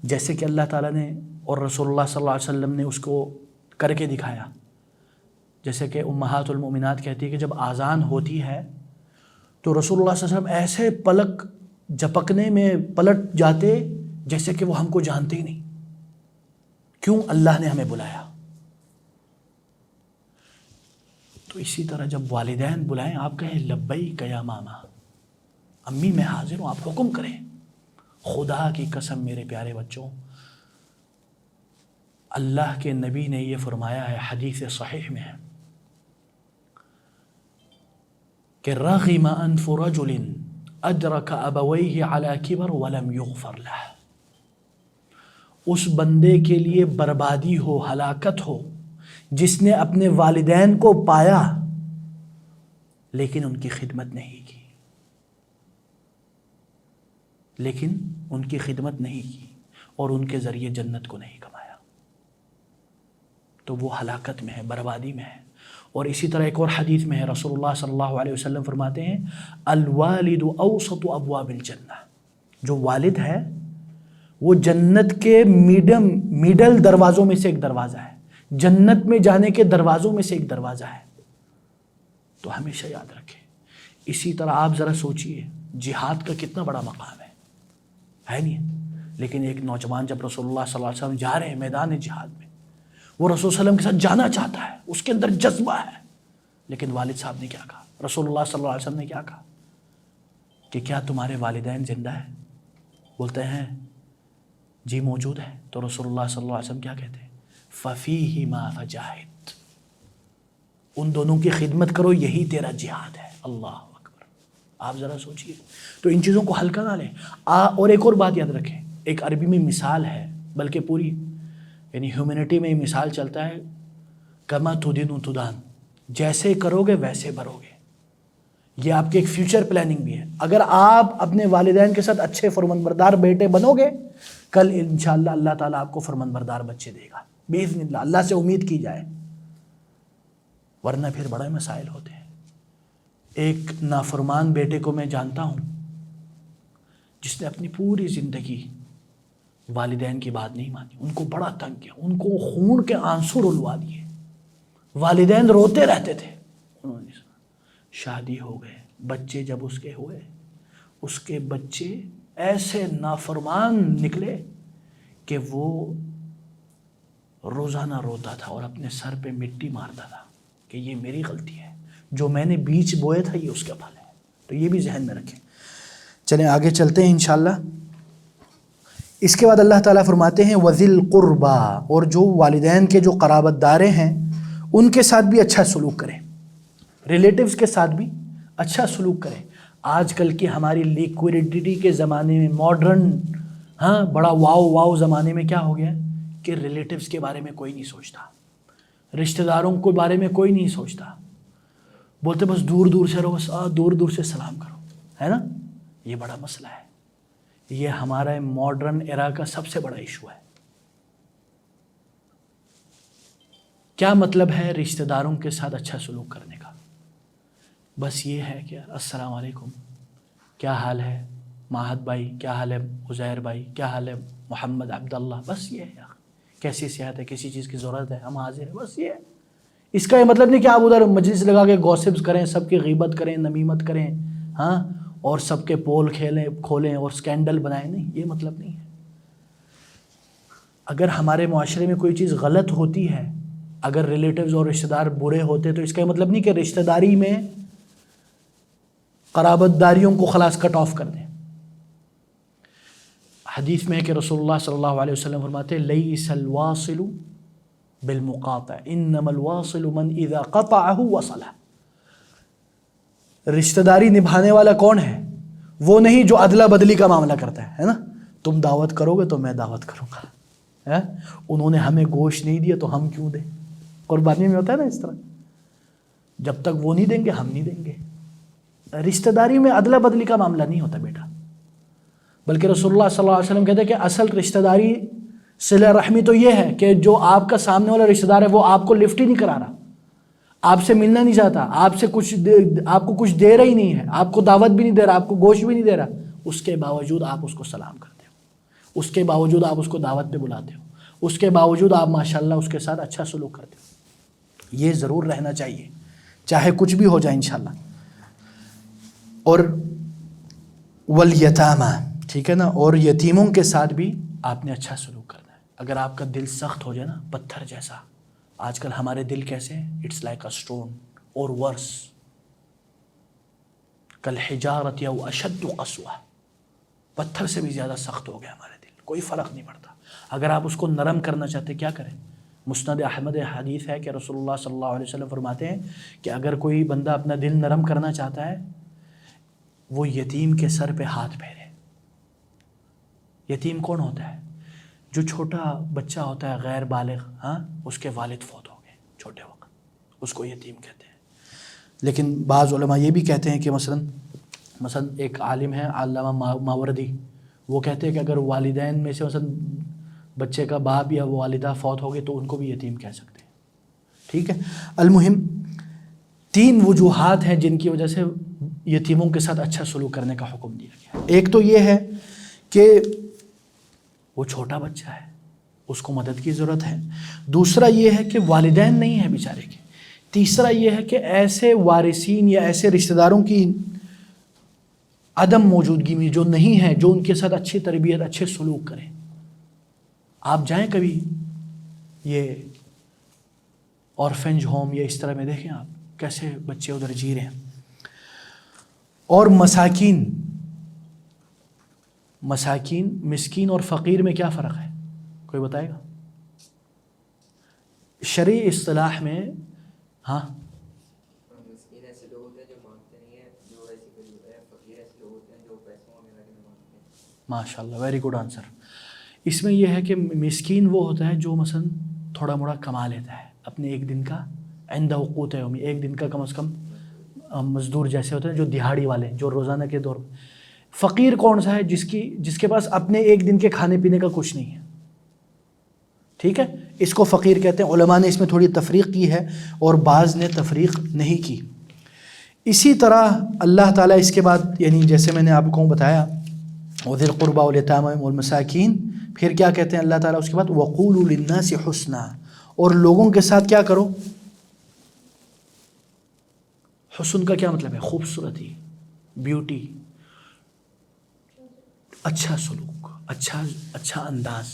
جیسے کہ اللہ تعالیٰ نے اور رسول اللہ صلی اللہ علیہ وسلم نے اس کو کر کے دکھایا. جیسے کہ امہات المؤمنات کہتی ہے کہ جب آذان ہوتی ہے تو رسول اللہ صلی اللہ علیہ وسلم ایسے پلک جھپکنے میں پلٹ جاتے جیسے کہ وہ ہم کو جانتے ہی نہیں. کیوں؟ اللہ نے ہمیں بلایا. تو اسی طرح جب والدین بلائیں آپ کہیں لبیک یا ماما، امی میں حاضر ہوں، آپ حکم کریں. خدا کی قسم میرے پیارے بچوں، اللہ کے نبی نے یہ فرمایا ہے، حدیث صحیح میں ہے کہ رغم انف رجل ادرک ابویہ علی کبر ولم یغفر لہ. اس بندے کے لیے بربادی ہو، ہلاکت ہو جس نے اپنے والدین کو پایا لیکن ان کی خدمت نہیں کی، اور ان کے ذریعے جنت کو نہیں کمایا. تو وہ ہلاکت میں ہے، بربادی میں ہے. اور اسی طرح ایک اور حدیث میں ہے، رسول اللہ صلی اللہ علیہ وسلم فرماتے ہیں الوالد اوسط ابواب الجنہ. جو والد ہے وہ جنت کے میڈل دروازوں میں سے ایک دروازہ ہے، جنت میں جانے کے دروازوں میں سے ایک دروازہ ہے. تو ہمیشہ یاد رکھیں. اسی طرح آپ ذرا سوچئے جہاد کا کتنا بڑا مقام ہے نہیں؟ لیکن ایک نوجوان جب رسول اللہ صلی اللہ علیہ وسلم جا رہے ہیں میدان جہاد میں، وہ رسول صلی اللہ علیہ وسلم کے ساتھ جانا چاہتا ہے، اس کے اندر جذبہ ہے. لیکن والد صاحب نے کیا کہا؟ رسول اللہ صلی اللہ علیہ وسلم نے کیا کہا کہ کیا تمہارے والدین زندہ ہیں؟ بولتے ہیں جی موجود ہیں. تو رسول اللہ صلی اللہ علیہ وسلم کیا کہتے ہیں؟ فَفِيهِمَا فَجَاهِدْ. ان دونوں کی خدمت کرو، یہی تیرا جہاد ہے. اللہ اکبر. آپ ذرا سوچئے. تو ان چیزوں کو ہلکا نہ لیں. اور ایک اور بات یاد رکھیں، ایک عربی میں مثال ہے، بلکہ پوری یعنی ہیومینٹی میں یہ مثال چلتا ہے کما تدین تدان. جیسے کرو گے ویسے بھرو گے. یہ آپ کے ایک فیوچر پلاننگ بھی ہے. اگر آپ اپنے والدین کے ساتھ اچھے فرمانبردار بیٹے بنو گے، کل انشاءاللہ اللہ تعالیٰ آپ کو فرمانبردار بچے دے گا باذن اللہ. اللہ سے امید کی جائے، ورنہ پھر بڑے مسائل ہوتے ہیں. ایک نافرمان بیٹے کو میں جانتا ہوں جس نے اپنی پوری زندگی والدین کی بات نہیں مانی، ان کو بڑا تنگ کیا، ان کو خون کے آنسو رلوا دیے. والدین روتے رہتے تھے. انہوں نے شادی ہو گئے، بچے جب اس کے ہوئے، اس کے بچے ایسے نافرمان نکلے کہ وہ روزانہ روتا تھا اور اپنے سر پہ مٹی مارتا تھا کہ یہ میری غلطی ہے، جو میں نے بیج بوئے تھا یہ اس کا پھل ہے. تو یہ بھی ذہن میں رکھیں. چلیں آگے چلتے ہیں انشاءاللہ. اس کے بعد اللہ تعالیٰ فرماتے ہیں وَذِي الْقُرْبَى، اور جو والدین کے جو قرابت داریں ہیں ان کے ساتھ بھی اچھا سلوک کریں، ریلیٹیوز کے ساتھ بھی اچھا سلوک کریں. آج کل کی ہماری لیکوڈیٹی کے زمانے میں، ماڈرن بڑا واؤ زمانے میں کیا ہو گیا کہ ریلیٹیوز کے بارے میں کوئی نہیں سوچتا، رشتہ داروں کے بارے میں کوئی نہیں سوچتا. بولتے بس دور دور سے رہو، بس دور دور سے سلام کرو، ہے نا؟ یہ بڑا مسئلہ ہے. یہ ہمارا ماڈرن ایرا کا سب سے بڑا ایشو ہے. کیا مطلب ہے رشتہ داروں کے ساتھ اچھا سلوک کرنے کا؟ بس یہ ہے کہ السلام علیکم، کیا حال ہے ماہد بھائی، کیا حال ہے عزیر بھائی، کیا حال ہے محمد عبداللہ. بس یہ ہے. کیسی صحت ہے، کسی چیز کی ضرورت ہے، ہم حاضر ہیں. بس یہ ہے. اس کا یہ مطلب نہیں کہ آپ ادھر مجلس لگا کے گوسپس کریں، سب کی غیبت کریں، نمیمت کریں، اور سب کے پول کھولیں اور سکینڈل بنائیں. نہیں، یہ مطلب نہیں ہے. اگر ہمارے معاشرے میں کوئی چیز غلط ہوتی ہے، اگر ریلیٹیوز اور رشتہ دار برے ہوتے تو اس کا مطلب نہیں کہ رشتہ داری میں قرابت داریوں کو خلاص کٹ آف کر دیں. حدیث میں ہے کہ رسول اللہ صلی اللہ علیہ وسلم فرماتے ہیں لیس الواصل بالمقاطع انما الواصل من اذا قطعه وصلہ. رشتہ داری نبھانے والا کون ہے؟ وہ نہیں جو ادلا بدلی کا معاملہ کرتا ہے نا، تم دعوت کرو گے تو میں دعوت کروں گا، انہوں نے ہمیں گوشت نہیں دیا تو ہم کیوں دیں؟ قربانی میں ہوتا ہے نا اس طرح، جب تک وہ نہیں دیں گے ہم نہیں دیں گے۔ رشتہ داری میں ادلا بدلی کا معاملہ نہیں ہوتا بیٹا، بلکہ رسول اللہ صلی اللہ علیہ وسلم کہتے ہیں کہ اصل رشتہ داری صلہ رحمی تو یہ ہے کہ جو آپ کا سامنے والا رشتہ دار ہے وہ آپ کو لفٹ ہی نہیں کرا رہا، آپ سے ملنا نہیں چاہتا، آپ کو کچھ دے رہا ہی نہیں ہے، آپ کو دعوت بھی نہیں دے رہا، آپ کو گوشت بھی نہیں دے رہا، اس کے باوجود آپ اس کو سلام کرتے ہو، اس کے باوجود آپ اس کو دعوت پہ بلاتے ہو، اس کے باوجود آپ ماشاءاللہ اس کے ساتھ اچھا سلوک کرتے ہو۔ یہ ضرور رہنا چاہیے چاہے کچھ بھی ہو جائے انشاءاللہ۔ اور والیتامہ، ٹھیک ہے نا، اور یتیموں کے ساتھ بھی آپ نے اچھا سلوک کرنا ہے۔ اگر آپ کا دل سخت ہو جائے نا، پتھر جیسا، آج کل ہمارے دل کیسے ہیں؟ اٹس لائک اے اسٹون اور ورس، کالحجارۃ او اشد قسوہ، پتھر سے بھی زیادہ سخت ہو گیا ہمارے دل، کوئی فرق نہیں پڑتا۔ اگر آپ اس کو نرم کرنا چاہتے کیا کریں؟ مسند احمد حدیث ہے کہ رسول اللہ صلی اللہ علیہ وسلم فرماتے ہیں کہ اگر کوئی بندہ اپنا دل نرم کرنا چاہتا ہے، وہ یتیم کے سر پہ ہاتھ پھیرے۔ یتیم کون ہوتا ہے؟ جو چھوٹا بچہ ہوتا ہے غیر بالغ، اس کے والد فوت ہو گئے چھوٹے وقت، اس کو یتیم کہتے ہیں۔ لیکن بعض علماء یہ بھی کہتے ہیں کہ مثلا ایک عالم ہے علامہ ماوردی، وہ کہتے ہیں کہ اگر والدین میں سے مثلا بچے کا باپ یا والدہ فوت ہو گئے تو ان کو بھی یتیم کہہ سکتے ہیں، ٹھیک ہے۔ المہم 3 وجوہات ہیں جن کی وجہ سے یتیموں کے ساتھ اچھا سلوک کرنے کا حکم دیا گیا۔ ایک تو یہ ہے کہ وہ چھوٹا بچہ ہے، اس کو مدد کی ضرورت ہے۔ دوسرا یہ ہے کہ والدین نہیں ہیں بیچارے کے۔ تیسرا یہ ہے کہ ایسے وارثین یا ایسے رشتہ داروں کی عدم موجودگی میں جو نہیں ہے، جو ان کے ساتھ اچھی تربیت، اچھے سلوک کریں۔ آپ جائیں کبھی یہ اورفنج ہوم یا اس طرح میں، دیکھیں آپ کیسے بچے ادھر جی رہے ہیں۔ اور مساکین، مسکین اور فقیر میں کیا فرق ہے؟ کوئی بتائے گا؟ شرعی اصطلاح میں مسکین ایسے لوگ ہوتے ہیں جو مانگتے نہیں ہیں، جو ایسی کوئی ہوتا ہے، فقیر ایسے لوگ ہوتے ہیں جو پیسوں وغیرہ کے مانگتے ہیں۔ ماشاءاللہ، ویری گڈ آنسر۔ اس میں یہ ہے کہ مسکین وہ ہوتا ہے جو مثلا تھوڑا موڑا کما لیتا ہے اپنے ایک دن کا، عند قوت یومی، ایک دن کا کم از کم مزدور جیسے ہوتے ہیں جو دیہاڑی والے، جو روزانہ کے دور میں۔ فقیر کون سا ہے؟ جس کے پاس اپنے ایک دن کے کھانے پینے کا کچھ نہیں ہے، ٹھیک ہے، اس کو فقیر کہتے ہیں۔ علماء نے اس میں تھوڑی تفریق کی ہے اور بعض نے تفریق نہیں کی۔ اسی طرح اللہ تعالیٰ اس کے بعد، یعنی جیسے میں نے آپ کو بتایا وَذِي الْقُرْبَى وَالْيَتَامَى وَالْمَسَاكِينَ، پھر کیا کہتے ہیں اللہ تعالیٰ اس کے بعد؟ وَقُولُوا لِلنَّاسِ حُسْنًا، اور لوگوں کے ساتھ کیا کرو؟ حسن کا کیا مطلب ہے؟ خوبصورتی، بیوٹی، اچھا سلوک، اچھا انداز۔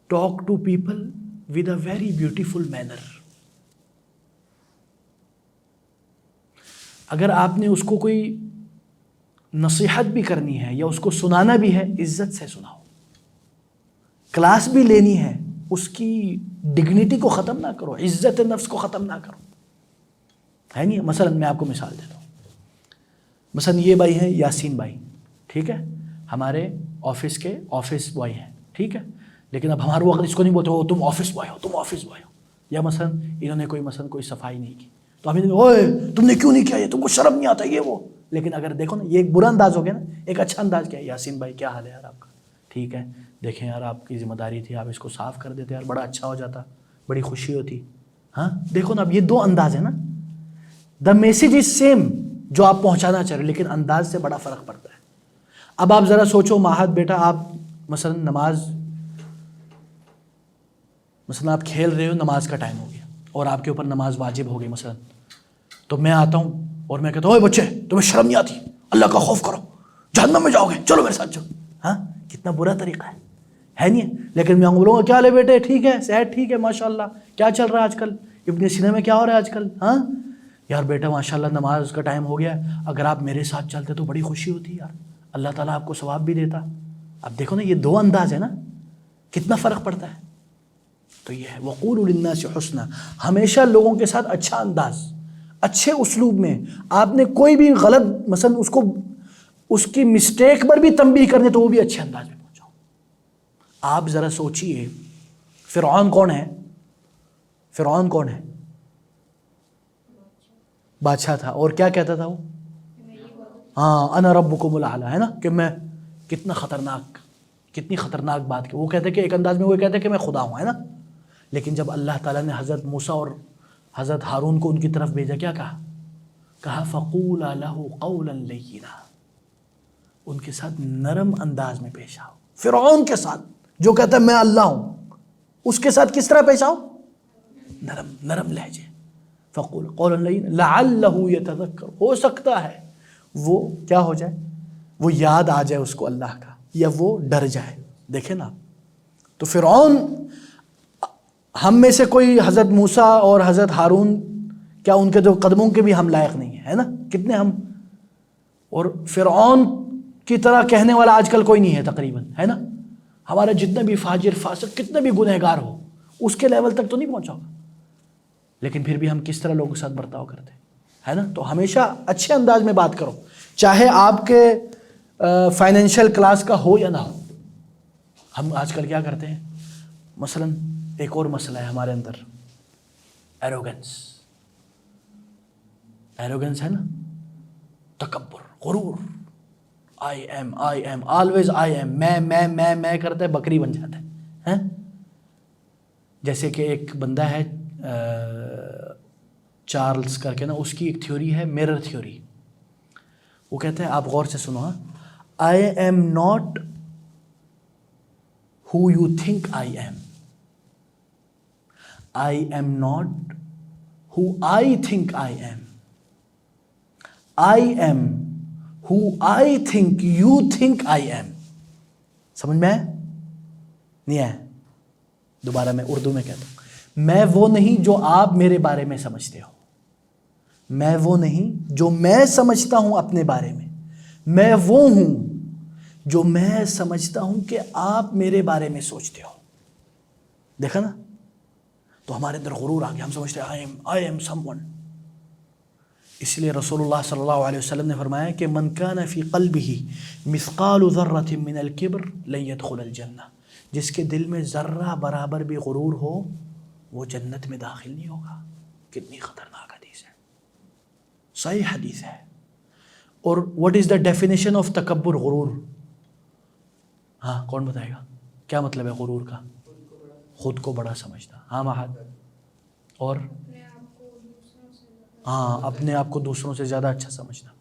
Talk to people with a very beautiful manner. اگر آپ نے اس کو کوئی نصیحت بھی کرنی ہے یا اس کو سنانا بھی ہے، عزت سے سناؤ۔ کلاس بھی لینی ہے، اس کی ڈگنیٹی کو ختم نہ کرو، عزت نفس کو ختم نہ کرو، ہے نہیں؟ مثلا میں آپ کو مثال دیتا ہوں، مثلا یہ بھائی ہیں یاسین بھائی، ٹھیک ہے، ہمارے آفس کے آفس بوائے ہیں، ٹھیک ہے، لیکن اب ہمارے وقت اس کو نہیں بولتے ہو تم آفس بوائے ہو، تم آفس بوائے ہو، یا مثلا انہوں نے کوئی صفائی نہیں کی تو ہم اوئے تم نے کیوں نہیں کیا، یہ تم کو شرم نہیں آتا یہ وہ۔ لیکن اگر دیکھو نا، یہ ایک برا انداز ہو گیا نا، ایک اچھا انداز کیا ہے؟ یاسین بھائی کیا حال ہے یار آپ کا؟ ٹھیک ہے، دیکھیں یار آپ کی ذمہ داری تھی، آپ اس کو صاف کر دیتے یار، بڑا اچھا ہو جاتا، بڑی خوشی ہوتی۔ ہاں دیکھو نا، اب یہ 2 انداز ہے نا، دا میسج از سیم جو آپ پہنچانا چاہ رہے، لیکن انداز سے بڑا فرق پڑتا ہے۔ اب آپ ذرا سوچو ماہد بیٹا، آپ مثلا مثلا آپ کھیل رہے ہو، نماز کا ٹائم ہو گیا اور آپ کے اوپر نماز واجب ہو گئی مثلا، تو میں آتا ہوں اور میں کہتا ہوں اوے بچے تمہیں شرم نہیں آتی، اللہ کا خوف کرو، جہنم میں جاؤ گے، چلو میرے ساتھ چلو۔ ہاں کتنا برا طریقہ ہے نہیں ہے؟ لیکن میں بولوں گا کیا لے بیٹے، ٹھیک ہے، صحت ٹھیک ہے، ماشاءاللہ، کیا چل رہا ہے آج کل، ابن سینا میں کیا ہو رہا ہے آج کل؟ ہاں یار بیٹا ماشاءاللہ نماز کا ٹائم ہو گیا، اگر آپ میرے ساتھ چلتے تو بڑی خوشی ہوتی یار، اللہ تعالیٰ آپ کو ثواب بھی دیتا۔ اب دیکھو نا، یہ 2 انداز ہے نا، کتنا فرق پڑتا ہے۔ تو یہ ہے وَقُولُوا لِلنَّاسِ حُسْنًا، ہمیشہ لوگوں کے ساتھ اچھا انداز، اچھے اسلوب میں۔ آپ نے کوئی بھی غلط مثلا اس کی مسٹیک پر بھی تنبیہ کرنے تو وہ بھی اچھے انداز میں پہنچاؤ. آپ ذرا سوچئے فرعون کون ہے؟ فرعون کون ہے؟ بادشاہ تھا. اور کیا کہتا تھا وہ؟ ہاں انا ربکم الاعلی، ہے نا، کہ میں کتنا خطرناک، کتنی خطرناک بات کی. وہ کہتے کہ ایک انداز میں وہ کہتے کہ میں خدا ہوں، ہے نا. لیکن جب اللہ تعالیٰ نے حضرت موسیٰ اور حضرت ہارون کو ان کی طرف بھیجا، کیا کہا فَقُولَا لَهُ قَوْلًا لَيِّنًا، ان کے ساتھ نرم انداز میں پیش آؤ. فرعون کے ساتھ جو کہتا ہے میں اللہ ہوں، اس کے ساتھ کس طرح پیش آؤ؟ نرم لہجے. فَقُولَا قَوْلًا لَيِّنًا لَعَلَّهُ يَتَذَكَّرُ، ہو سکتا ہے وہ کیا ہو جائے، وہ یاد آ جائے اس کو اللہ کا، یا وہ ڈر جائے. دیکھیں نا، تو فرعون، ہم میں سے کوئی حضرت موسیٰ اور حضرت ہارون، کیا ان کے جو قدموں کے بھی ہم لائق نہیں ہیں، ہے نا، کتنے ہم. اور فرعون کی طرح کہنے والا آج کل کوئی نہیں ہے تقریباً، ہے نا. ہمارا جتنا بھی فاجر فاسق کتنے بھی گنہگار ہو، اس کے لیول تک تو نہیں پہنچا ہوگا. لیکن پھر بھی ہم کس طرح لوگوں کے ساتھ برتاؤ کرتے ہیں نا. تو ہمیشہ اچھے انداز میں بات کرو، چاہے آپ کے فائنینشیل کلاس کا ہو یا نہ ہو. ہم آج کل کیا کرتے ہیں، مثلا ایک اور مسئلہ ہے ہمارے اندر، ایروگنس ہے نا، تکبر، غرور. I am always I am, میں کرتا ہے بکری بن جاتا ہے. جیسے کہ ایک بندہ ہے چارلز کر کے نا، اس کی ایک تھیوری ہے میرر تھیوری. وہ کہتے ہیں، آپ غور سے سنو، I am not who you think I am. I am not who I think I am. I am who I think you think I am. سمجھ میں نہیں ہے؟ دوبارہ میں اردو میں کہتا ہوں، میں وہ نہیں جو آپ میرے بارے میں سمجھتے ہو. میں وہ نہیں جو میں سمجھتا ہوں اپنے بارے میں. میں وہ ہوں جو میں سمجھتا ہوں کہ آپ میرے بارے میں سوچتے ہو. دیکھا نا، تو ہمارے اندر غرور آ گیا، ہم سمجھتے ہیں آئی ایم سم ون. اس لیے رسول اللہ صلی اللہ علیہ وسلم نے فرمایا کہ من کان فی قلبہ مثقال ذرۃ من الکبر لن يدخل الجنہ، جس کے دل میں ذرہ برابر بھی غرور ہو وہ جنت میں داخل نہیں ہوگا. کتنی خطرناک حدیث ہے، صحیح حدیث ہے. اور what is the definition of تکبر، غرور؟ ہاں کون بتائے گا کیا مطلب ہے غرور کا؟ خود کو بڑا سمجھنا. ہاں مہاد. اور ہاں اپنے آپ کو دوسروں سے زیادہ اچھا سمجھنا.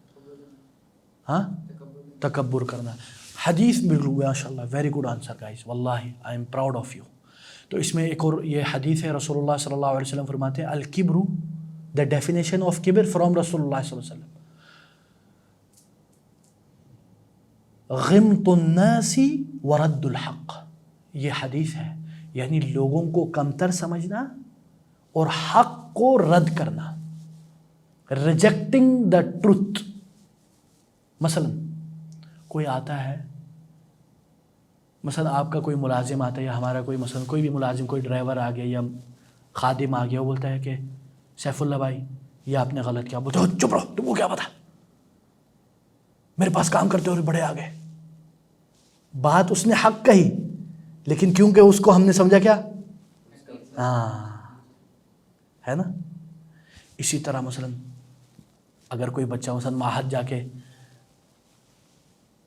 ہاں تکبر کرنا. حدیث بالکل ماشاء اللہ، ویری گڈ آنسر گائز، واللہ I am proud of you. تو اس میں ایک اور یہ حدیث ہے، رسول اللہ صلی اللہ علیہ وسلم فرماتے ہیں الکبر، the definition of Kubar from رسول اللہ صلی اللہ علیہ وسلم، غمط الناس ورد الحق. یہ حدیث ہے، یعنی لوگوں کو کمتر سمجھنا اور حق کو رد کرنا، ریجیکٹنگ دا ٹروتھ. مثلا کوئی آتا ہے، مثلا آپ کا کوئی ملازم آتا ہے، یا ہمارا کوئی مثلا کوئی بھی ملازم، کوئی ڈرائیور آ گیا یا خادم آ گیا، وہ بولتا ہے کہ سیف اللہ بھائی یہ آپ نے غلط کیا. بولتے ہو چپ رہو، تم کو کیا پتا، میرے پاس کام کرتے ہوئے بڑے آ گئے. بات اس نے حق کہی، لیکن کیونکہ اس کو ہم نے سمجھا کیا، ہے نا. اسی طرح مثلا اگر کوئی بچہ مثلا معہد جا کے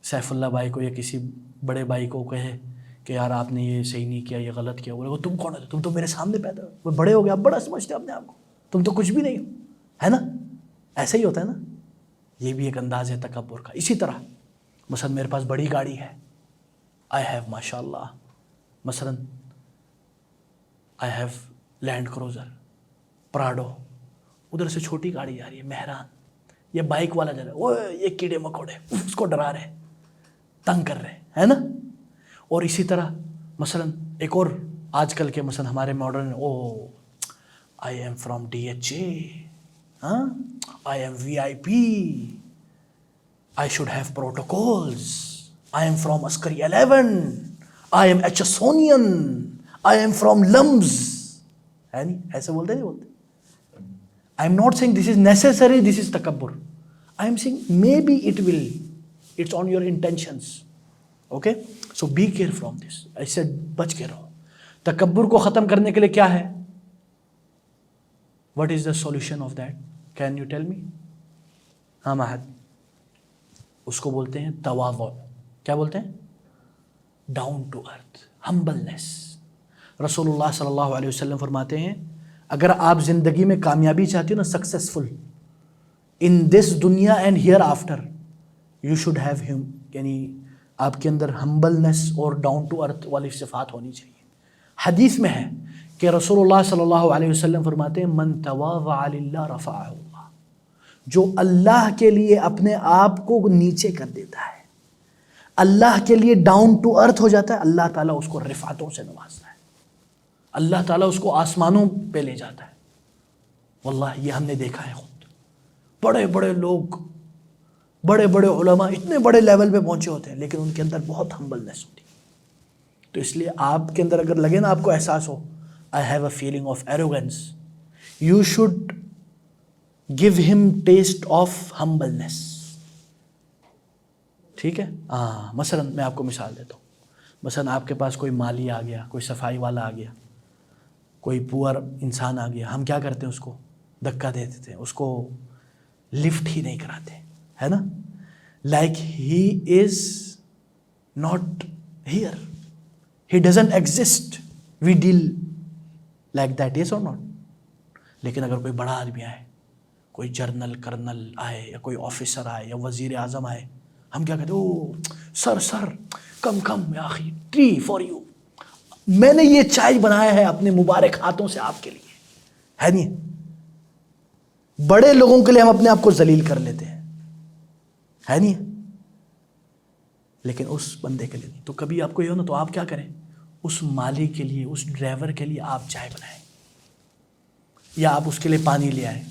سیف اللہ بھائی کو یا کسی بڑے بھائی کو کہے کہ یار آپ نے یہ صحیح نہیں کیا، یہ غلط کیا، بولے وہ تم کون ہو، تم تو میرے سامنے پیدا ہو، وہ بڑے ہو گئے، آپ بڑا سمجھتے اپنے آپ کو، تم تو کچھ بھی نہیں ہو، ہے نا. ایسا ہی ہوتا ہے نا. یہ بھی ایک انداز ہے تکبر کا. اسی طرح مثلا میرے پاس بڑی گاڑی ہے، آئی ہیو ماشاء اللہ، مثلا I have Land Cruiser, Prado, ادھر سے چھوٹی گاڑی جا رہی ہے مہران، یہ بائک والا جا رہا ہے، وہ یہ کیڑے مکوڑے اس کو ڈرا رہے، تنگ کر رہے، ہے نا. اور اسی طرح مثلا ایک اور آج کل کے مثلا ہمارے modern, I am from DHA، ہاں I am VIP، I should have protocols، I am from Askari 11، I am Hsonian، I am from Lums، ہے نہیں ایسے بولتے نہیں بولتے. I am not saying this is necessary, this is تکبر. I am saying maybe it will It's on your intentions. Okay? So be careful from this. I said بچ کے رہو. تکبر کو ختم کرنے کے لیے کیا ہے؟ What is the solution of that? Can you tell me? ہاں مہد. اس کو بولتے ہیں تواضع. کیا بولتے ہیں؟ Down to earth, humbleness. رسول اللہ صلی اللہ علیہ وسلم فرماتے ہیں اگر آپ زندگی میں کامیابی چاہتے ہو نا، سکسیسفل ان دس دنیا and here after, you should have ہم، یعنی آپ کے اندر ہمبلنس اور ڈاؤن ٹو ارتھ والی صفات ہونی چاہیے. حدیث میں ہے کہ رسول اللہ صلی اللہ علیہ وسلم فرماتے ہیں من تواضع للہ رفعہ اللہ، جو اللہ کے لیے اپنے آپ کو نیچے کر دیتا ہے، اللہ کے لیے ڈاؤن ٹو ارتھ ہو جاتا ہے، اللہ تعالیٰ اس کو رفعتوں سے نوازتا ہے، اللہ تعالیٰ اس کو آسمانوں پہ لے جاتا ہے. واللہ یہ ہم نے دیکھا ہے خود. بڑے بڑے لوگ، بڑے بڑے علماء اتنے بڑے لیول پہ پہنچے ہوتے ہیں لیکن ان کے اندر بہت ہمبلنس ہوتی ہے. تو اس لیے آپ کے اندر اگر لگے نا، آپ کو احساس ہو I have a feeling of arrogance, you should give him taste of humbleness. ٹھیک ہے؟ مثلاً میں آپ کو مثال دیتا ہوں. مثلاً آپ کے پاس کوئی مالی آ گیا، کوئی صفائی والا آ گیا، کوئی پور انسان آ گیا، ہم کیا کرتے ہیں؟ اس کو دھکا دے دیتے ہیں، اس کو لفٹ ہی نہیں کراتے، ہے نا؟ Like he is not here, he doesn't exist, we deal like that, yes or not. لیکن اگر کوئی بڑا آدمی آئے، کوئی جرنل کرنل آئے یا کوئی آفیسر آئے یا وزیر اعظم آئے، ہم کیا کہتے ہیں؟ او سر کم یا اخی ٹری فار یو، میں نے یہ چائے بنایا ہے اپنے مبارک ہاتھوں سے آپ کے لیے، ہے نہیں؟ بڑے لوگوں کے لیے ہم اپنے آپ کو ذلیل کر لیتے ہیں، ہے نہیں؟ لیکن اس بندے کے لیے نہیں. تو کبھی آپ کو یہ ہو نا، تو آپ کیا کریں؟ اس مالی کے لیے، اس ڈرائیور کے لیے آپ چائے بنائیں، یا آپ اس کے لیے پانی لے آئیں،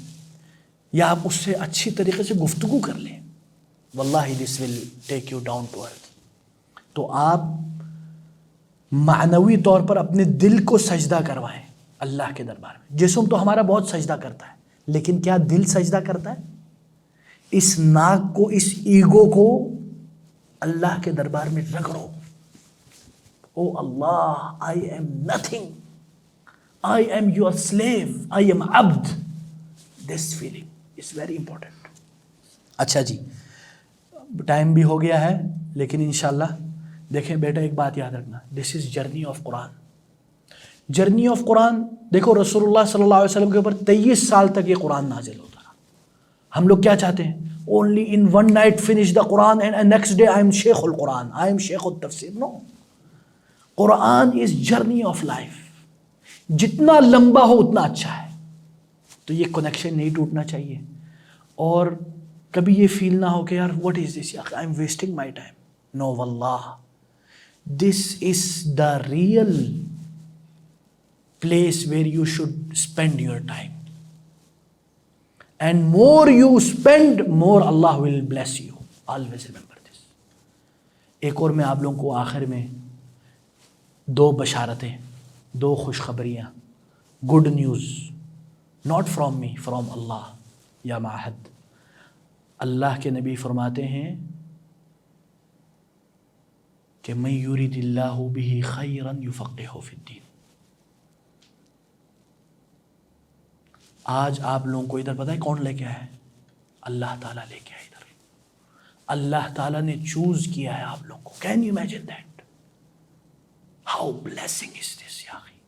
یا آپ اس سے اچھی طریقے سے گفتگو کر لیں. واللہ this will take you down to earth. تو آپ معنوی طور پر اپنے دل کو سجدہ کروائیں اللہ کے دربار میں. جسم تو ہمارا بہت سجدہ کرتا ہے، لیکن کیا دل سجدہ کرتا ہے؟ اس ناک کو، اس ایگو کو اللہ کے دربار میں رگڑو. O Allah, I am nothing, I am your slave, I am عبد. This feeling is very important. اچھا جی، ٹائم بھی ہو گیا ہے، لیکن انشاءاللہ دیکھیں بیٹا، ایک بات یاد رکھنا، this is journey of Quran. Journey of Quran. دیکھو رسول اللہ صلی اللہ علیہ وسلم کے اوپر 23 سال تک یہ قرآن نازل ہوتا رہا. ہم لوگ کیا چاہتے ہیں؟ Only in one night finish the Quran and next day I am شیخ القرآن، I am Sheikh التفسیر. Know, Quran is journey of life. جتنا لمبا ہو اتنا اچھا ہے. تو یہ کنیکشن نہیں ٹوٹنا چاہیے، اور کبھی یہ فیل نہ ہو کہ یار what is this, I am wasting my time. No واللہ، this is the real place where you should spend your time. And more you spend, more Allah will bless you. Always remember this. ایک اور میں آپ لوگوں کو آخر میں 2 بشارتیں، 2 خوشخبریاں، good news, not from me, from Allah یا معہد. اللہ کے نبی فرماتے ہیں کہ من یرید اللہ بہ خیرا یفقہہ فی الدین. آج آپ لوگوں کو ادھر پتہ ہے کون لے کے آیا ہے؟ اللہ تعالیٰ لے کے آیا ادھر. اللہ تعالیٰ نے چوز کیا ہے آپ لوگوں کو. Can you imagine that? How blessing is this یا اخی.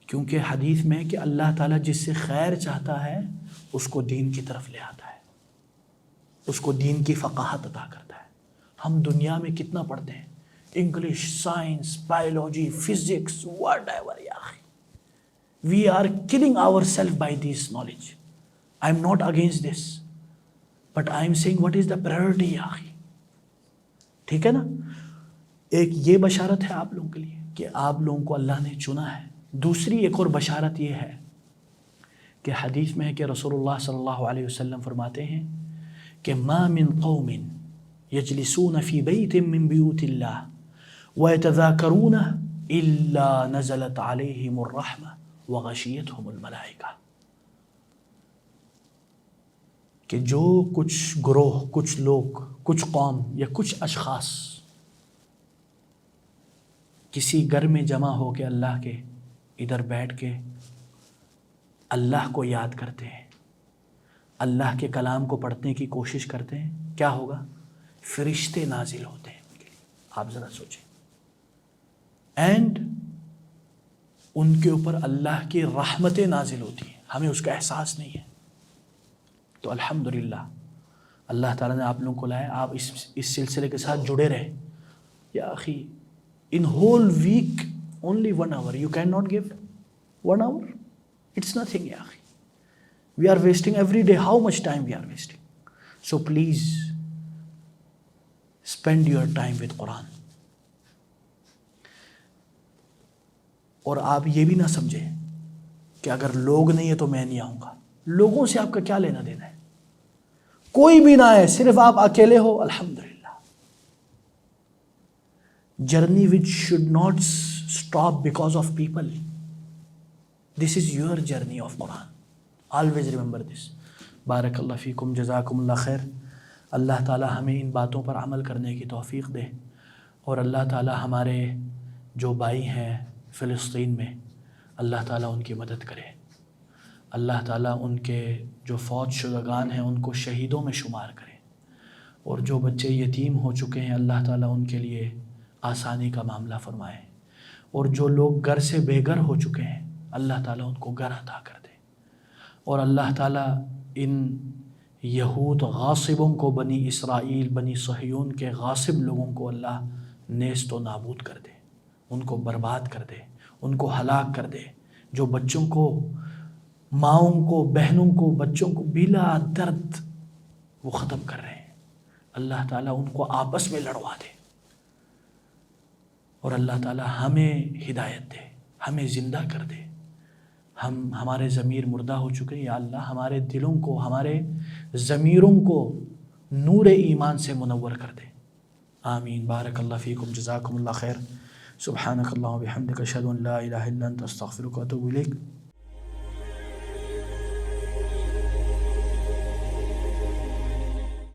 کیونکہ حدیث میں کہ اللہ تعالیٰ جس سے خیر چاہتا ہے اس کو دین کی طرف لے آتا ہے، اس کو دین کی فقاہت عطا کرتا ہے. ہم دنیا میں کتنا پڑھتے ہیں، English, science, biology, physics, what ever. یا اخی we are killing ourselves by this knowledge. I am not against this, but I am saying what is the priority یا اخی. ٹھیک ہے نا؟ ایک یہ بشارت ہے آپ لوگوں کے لیے کہ آپ لوگوں کو اللہ نے چنا ہے. دوسری ایک اور بشارت یہ ہے کہ حدیث میں ہے کہ رسول اللہ صلی اللہ علیہ وسلم فرماتے ہیں کہ ما من قوم یجلسون فی بیت من بیوت اللہ ویتذاکرون الا نزلت علیہم الرحمہ وغشیتہم الملائکہ. کہ جو کچھ گروہ، کچھ لوگ، کچھ قوم یا کچھ اشخاص کسی گھر میں جمع ہو کے اللہ کے ادھر بیٹھ کے اللہ کو یاد کرتے ہیں، اللہ کے کلام کو پڑھنے کی کوشش کرتے ہیں، کیا ہوگا؟ فرشتے نازل ہوتے ہیں ان کے لیے. آپ ذرا سوچیں. اینڈ ان کے اوپر اللہ کی رحمتیں نازل ہوتی ہیں، ہمیں اس کا احساس نہیں ہے. تو الحمدللہ اللہ تعالیٰ نے آپ لوگوں کو لایا، آپ اس سلسلے کے ساتھ جڑے رہے. یا اخی، in whole week only 1 hour you cannot give 1 hour, it's nothing ya akhi. We are wasting every day. How much time we are wasting? So please spend your time with Quran. اور آپ یہ بھی نہ سمجھیں کہ اگر لوگ نہیں ہے تو میں نہیں آؤں گا. لوگوں سے آپ کا کیا لینا دینا ہے؟ کوئی بھی نہ ہے، صرف آپ اکیلے ہو، الحمدللہ. Journey which should not stop because of people. This is your journey of Quran. Always remember this. بارک اللہ فیکم، جزاکم اللہ خیر. اللہ تعالی ہمیں ان باتوں پر عمل کرنے کی توفیق دے، اور اللہ تعالی ہمارے جو بھائی ہیں فلسطین میں، اللہ تعالیٰ ان کی مدد کرے. اللہ تعالیٰ ان کے جو فوت شدگان ہیں ان کو شہیدوں میں شمار کرے، اور جو بچے یتیم ہو چکے ہیں اللہ تعالیٰ ان کے لیے آسانی کا معاملہ فرمائے، اور جو لوگ گھر سے بے گھر ہو چکے ہیں اللہ تعالیٰ ان کو گھر عطا کر دے. اور اللہ تعالیٰ ان یہود غاصبوں کو، بنی اسرائیل، بنی صہیون کے غاصب لوگوں کو اللہ نیست و نابود کر دے، ان کو برباد کر دے، ان کو ہلاک کر دے. جو بچوں کو، ماؤں کو، بہنوں کو، بچوں کو بلا درد وہ ختم کر رہے ہیں، اللہ تعالیٰ ان کو آپس میں لڑوا دے. اور اللہ تعالیٰ ہمیں ہدایت دے، ہمیں زندہ کر دے. ہمارے ضمیر مردہ ہو چکے ہیں، یا اللہ ہمارے دلوں کو، ہمارے ضمیروں کو نور ایمان سے منور کر دے. آمین. بارک اللہ فیکم، جزاکم اللہ خیر. سبحانک اللہم و بحمدک، اشہد ان لا الہ الا انت، استغفرک و اتوب الیک.